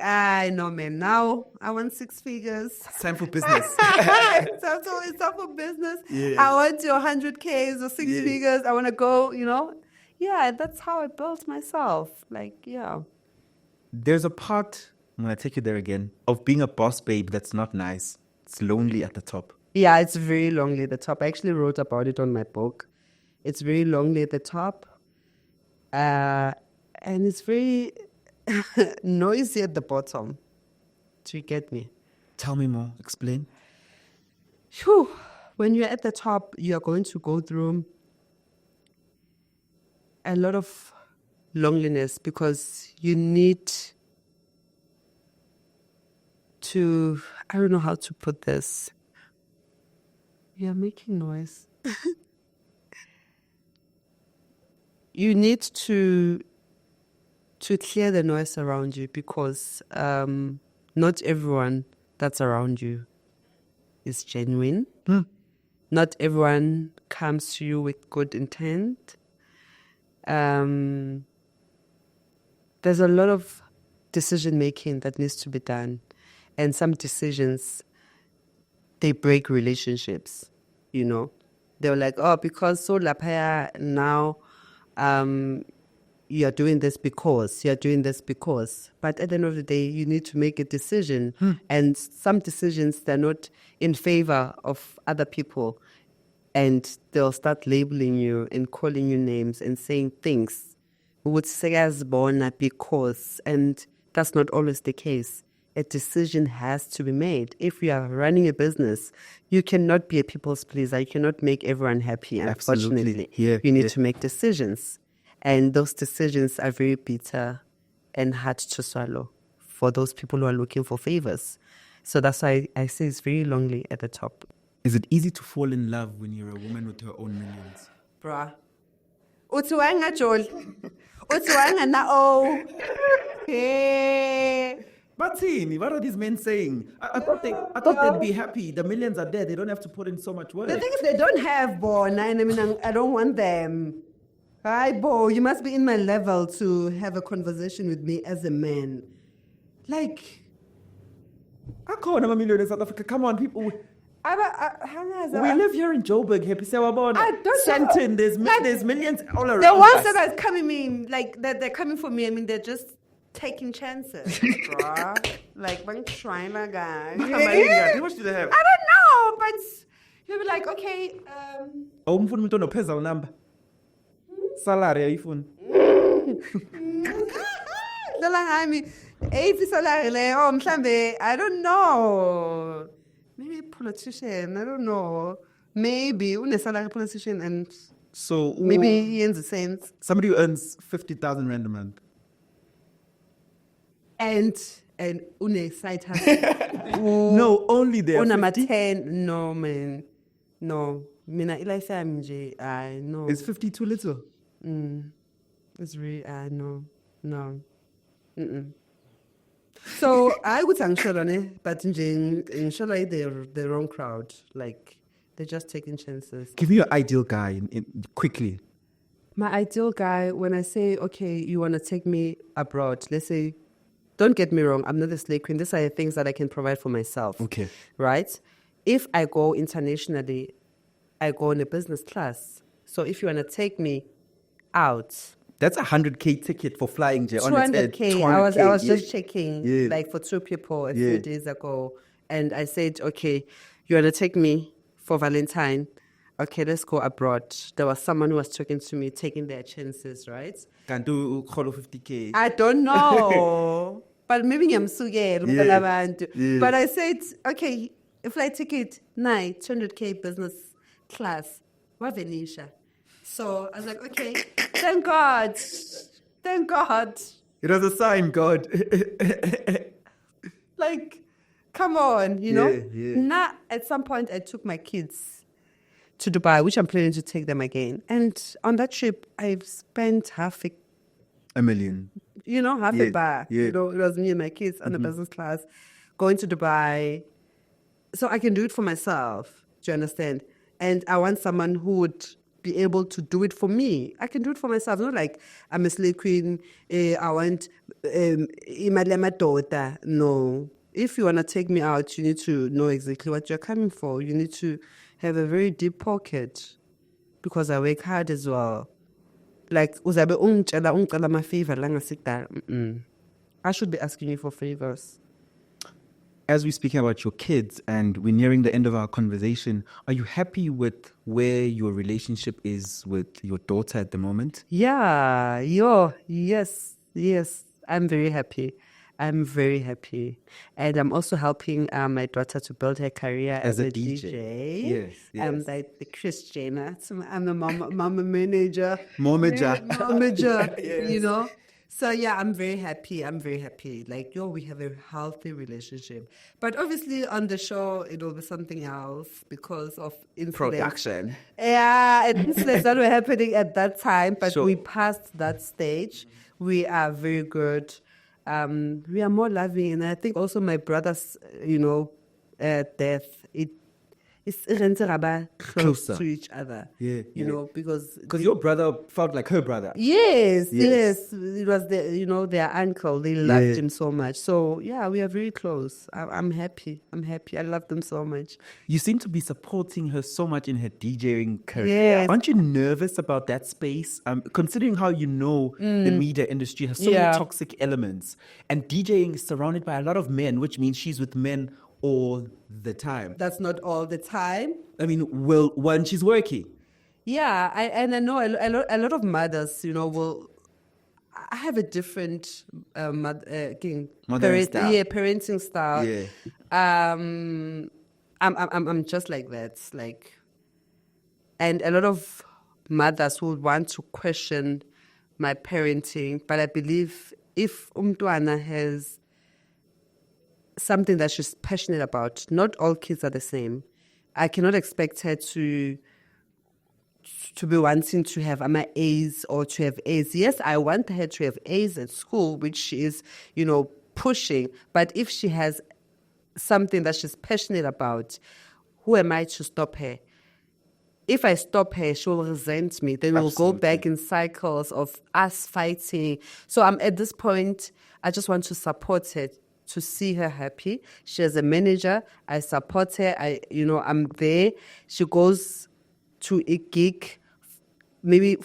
S1: no, man. Now I want 6 figures.
S2: It's time for business.
S1: It's time for business. I want to 100Ks or 6 figures. I want to go, Yeah, that's how I built myself.
S2: There's a part, I'm going to take you there again, of being a boss babe that's not nice. It's lonely at the top.
S1: Yeah, it's very lonely at the top. I actually wrote about it on my book. It's very lonely at the top. And it's very noisy at the bottom. Do you get me?
S2: Tell me more. Explain.
S1: Whew. When you're at the top, you're going to go through a lot of loneliness because you need to, I don't know how to put this. You're making noise. You need to clear the noise around you because not everyone that's around you is genuine. Not everyone comes to you with good intent. There's a lot of decision-making that needs to be done. And some decisions, they break relationships, They're like, oh, because so lapaya now, you're doing this because. But at the end of the day, you need to make a decision. And some decisions, they're not in favor of other people. And they'll start labeling you and calling you names and saying things. Because, and that's not always the case. A decision has to be made. If you are running a business, you cannot be a people's pleaser. You cannot make everyone happy, unfortunately. You need to make decisions. And those decisions are very bitter and hard to swallow for those people who are looking for favors. So that's why I say it's very lonely at the top.
S2: Is it easy to fall in love when you're a woman with her own millions?
S1: Bruh. Utuanga Joel. Utuanga na oh. Hey.
S2: But what are these men saying? I thought they'd be happy. The millions are there. They don't have to put in so much work.
S1: The thing is, they don't have born. I don't want them. Hi, Bo. You must be in my level to have a conversation with me as a man. Like,
S2: I can't have a million in South Africa. Come on, people. We live here in Joburg.
S1: I don't
S2: Sandton, there's millions all around.
S1: The ones that are coming in, like they're coming for me. I mean, they're just taking chances, bro. Like, I'm trying, my guy.
S2: How much do they have?
S1: I don't know, but you'll be like, okay.
S2: Number. Salary, iPhone.
S1: I don't know. Maybe politician, I don't know. Maybe salary politician and
S2: so
S1: maybe he earns the same.
S2: Somebody who earns 50,000 rand a month.
S1: And une side hustle.
S2: No, only there.
S1: Una 10. No, man. No. Mina ilaifa mje. I know.
S2: Is 50 too little?
S1: It's really no. Mm-mm. So I would say but inshallah they're the wrong crowd. Like they're just taking chances.
S2: Give me your ideal guy quickly.
S1: My ideal guy, when I say, okay, you want to take me abroad, let's say, don't get me wrong, I'm not a slave queen. These are the things that I can provide for myself.
S2: Okay.
S1: Right? If I go internationally, I go in a business class. So if you want to take me out,
S2: That's a 100K ticket for flying, Jay.
S1: 200K. I was just checking, like for two people a few days ago. And I said, okay, you want to take me for Valentine? Okay, let's go abroad. There was someone who was talking to me, taking their chances, right?
S2: Can do 50K.
S1: I don't know. But maybe I'm scared. But I said, okay, a flight ticket, 200K business class. What Venetia? So I was like, okay, thank God. Thank God.
S2: It was a sign, God.
S1: Like, come on, you know?
S2: Yeah.
S1: Now, at some point, I took my kids to Dubai, which I'm planning to take them again. And on that trip, I've spent half
S2: $1 million.
S1: half a bar.
S2: Yeah.
S1: It was me and my kids on the business class going to Dubai. So I can do it for myself. Do you understand? And I want someone who would be able to do it for me. I can do it for myself. Not like I'm a slave queen. I want daughter. No. If you want to take me out, you need to know exactly what you're coming for. You need to have a very deep pocket because I work hard as well. Like, ungicela my favor langa sikda. I should be asking you for favors.
S2: As we're speaking about your kids and we're nearing the end of our conversation, are you happy with where your relationship is with your daughter at the moment?
S1: Yeah, yes. I'm very happy. And I'm also helping my daughter to build her career as a DJ.
S2: Yes.
S1: I'm like the Christiana. I'm the mama manager.
S2: Momager.
S1: Yes. So yeah, I'm very happy. Like, we have a healthy relationship. But obviously on the show, it will be something else because of incidents.
S2: Production.
S1: Yeah, incidents that were happening at that time. But
S2: Sure.
S1: we passed that stage. We are very good. We are more loving. And I think also my brother's, death, it's closer to each other.
S2: Yeah.
S1: Because
S2: your brother felt like her brother.
S1: Yes. It was their uncle. They loved him so much. So yeah, we are very close. I'm happy. I love them so much.
S2: You seem to be supporting her so much in her DJing career.
S1: Yes.
S2: Aren't you nervous about that space? Considering how the media industry has so many toxic elements, and DJing is surrounded by a lot of men, which means she's with men all the time.
S1: That's not all the time.
S2: I mean, when she's working.
S1: Yeah, I know a lot of mothers, will. I have a different parenting style.
S2: Yeah.
S1: I'm just like that. And a lot of mothers would want to question my parenting, but I believe if umntwana has something that she's passionate about, not all kids are the same. I cannot expect her to be wanting to have A's or to have A's. Yes, I want her to have A's at school, which she is, pushing. But if she has something that she's passionate about, who am I to stop her? If I stop her, she will resent me. Then we'll go back in cycles of us fighting. So I'm at this point, I just want to support her, to see her happy. She has a manager. I support her. I'm there. She goes to a gig, maybe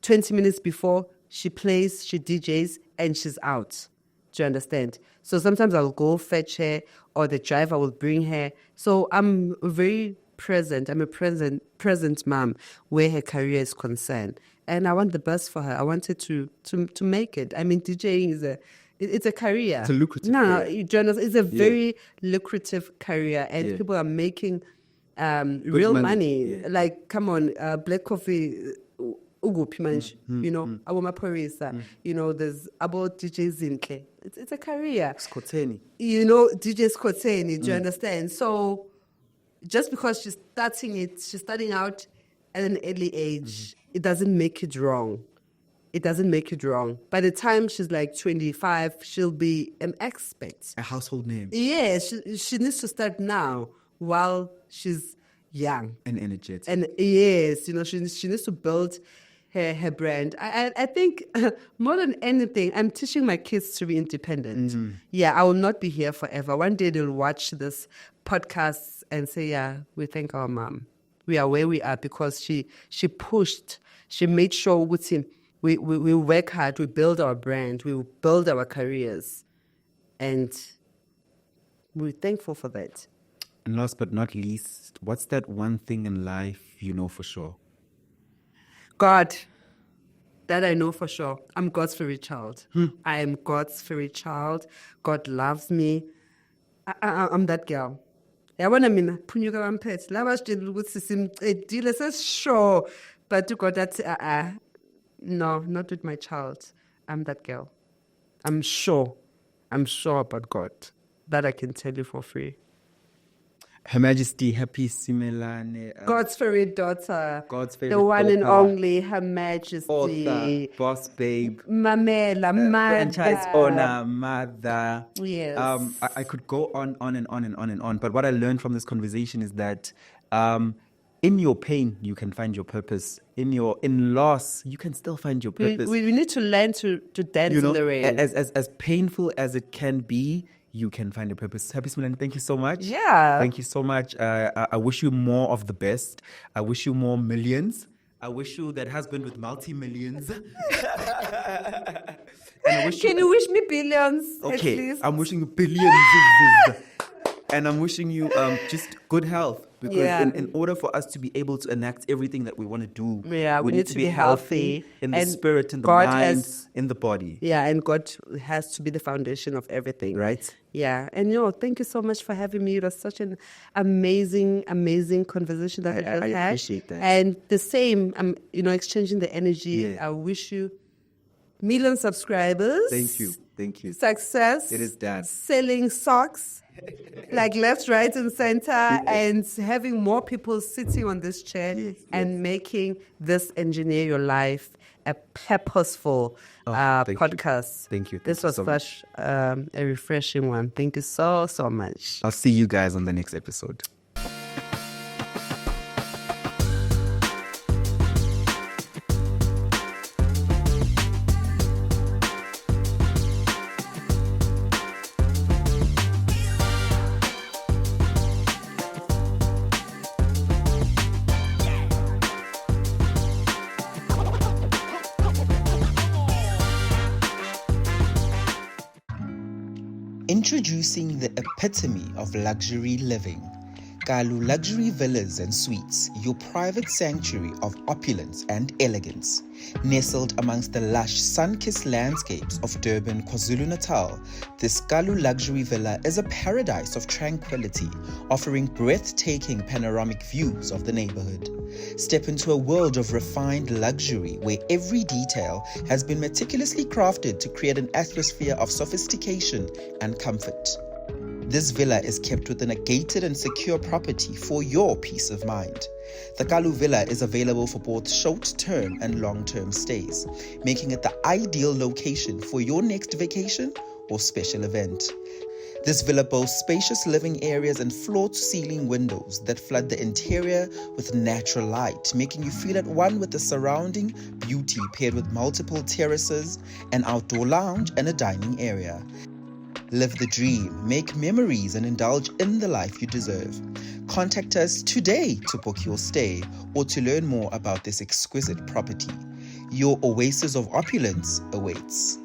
S1: 20 minutes before she plays, she DJs, and she's out. Do you understand? So sometimes I'll go fetch her, or the driver will bring her. So I'm very present. I'm a present mom where her career is concerned. And I want the best for her. I want her to make it. I mean, DJing is it's a career.
S2: It's a lucrative
S1: career. It's a very lucrative career, and people are making real money. Yeah. Like, come on, black coffee, there's about DJs in K. It's a career.
S2: Skoteni.
S1: DJ Skoteni, do you understand? So just because she's starting out at an early age, it doesn't make it wrong. it doesn't make it wrong. By the time she's like 25, she'll be an expert.
S2: A household name.
S1: Yes, she needs to start now while she's young.
S2: And energetic.
S1: And yes, she needs to build her brand. I think more than anything, I'm teaching my kids to be independent.
S2: Mm-hmm.
S1: Yeah, I will not be here forever. One day they'll watch this podcast and say, yeah, we thank our mom. We are where we are because she pushed. She made sure we work hard, we build our brand, we build our careers. And we're thankful for that.
S2: And last but not least, what's that one thing in life you know for sure?
S1: God. That I know for sure. I'm God's favorite child. I am God's favorite child. God loves me. I'm that girl. Yabona mina phunyuka bamphethe laba sitshela ukuthi simcedile sesisure but to God that's no, not with my child. I'm that girl. I'm sure about God. That I can tell you for free.
S2: Her Majesty, happy Simelane.
S1: God's favorite daughter.
S2: God's favorite
S1: the one and
S2: daughter,
S1: only Her Majesty.
S2: author, boss babe,
S1: Mamela, mother.
S2: franchise owner, mother.
S1: Yes.
S2: I could go on and on and on and on. But what I learned from this conversation is that in your pain, you can find your purpose. In loss, you can still find your purpose.
S1: We need to learn to dance in the rain.
S2: As painful as it can be, you can find a purpose. Happy Similane, thank you so much.
S1: Yeah.
S2: Thank you so much. I wish you more of the best. I wish you more millions. I wish you that husband with multi-millions. And I wish
S1: Can you wish me billions?
S2: Okay,
S1: At least?
S2: I'm wishing you billions. And I'm wishing you just good health. Because
S1: Yeah.
S2: in order for us to be able to enact everything that we want to do,
S1: Yeah, we need to be healthy.
S2: in the
S1: And
S2: spirit, in the
S1: God
S2: mind,
S1: has-
S2: in the body.
S1: Yeah, and God has to be the foundation of everything.
S2: Right?
S1: Yeah. And thank you so much for having me. It was such an amazing conversation that we just
S2: I
S1: had.
S2: appreciate that.
S1: And the same, exchanging the energy.
S2: Yeah.
S1: I wish you million subscribers.
S2: Thank you.
S1: Success.
S2: It is done.
S1: Selling socks. Like left, right, and center, and having more people sitting on this chair and making this Engineer Your Life a purposeful
S2: thank you.
S1: podcast.
S2: Thank you.
S1: This
S2: Thank you
S1: was
S2: so much.
S1: such a refreshing one. Thank you so much.
S2: I'll see you guys on the next episode.
S4: Introducing the epitome of luxury living. Kalu Luxury Villas and Suites, your private sanctuary of opulence and elegance. Nestled amongst the lush, sun-kissed landscapes of Durban, KwaZulu-Natal, this Kalu Luxury Villa is a paradise of tranquility, offering breathtaking panoramic views of the neighborhood. Step into a world of refined luxury where every detail has been meticulously crafted to create an atmosphere of sophistication and comfort. This villa is kept within a gated and secure property for your peace of mind. The Kalu Villa is available for both short-term and long-term stays, making it the ideal location for your next vacation or special event. This villa boasts spacious living areas and floor-to-ceiling windows that flood the interior with natural light, making you feel at one with the surrounding beauty, paired with multiple terraces, an outdoor lounge, and a dining area. Live the dream, make memories, and indulge in the life you deserve. Contact us today to book your stay or to learn more about this exquisite property. Your oasis of opulence awaits.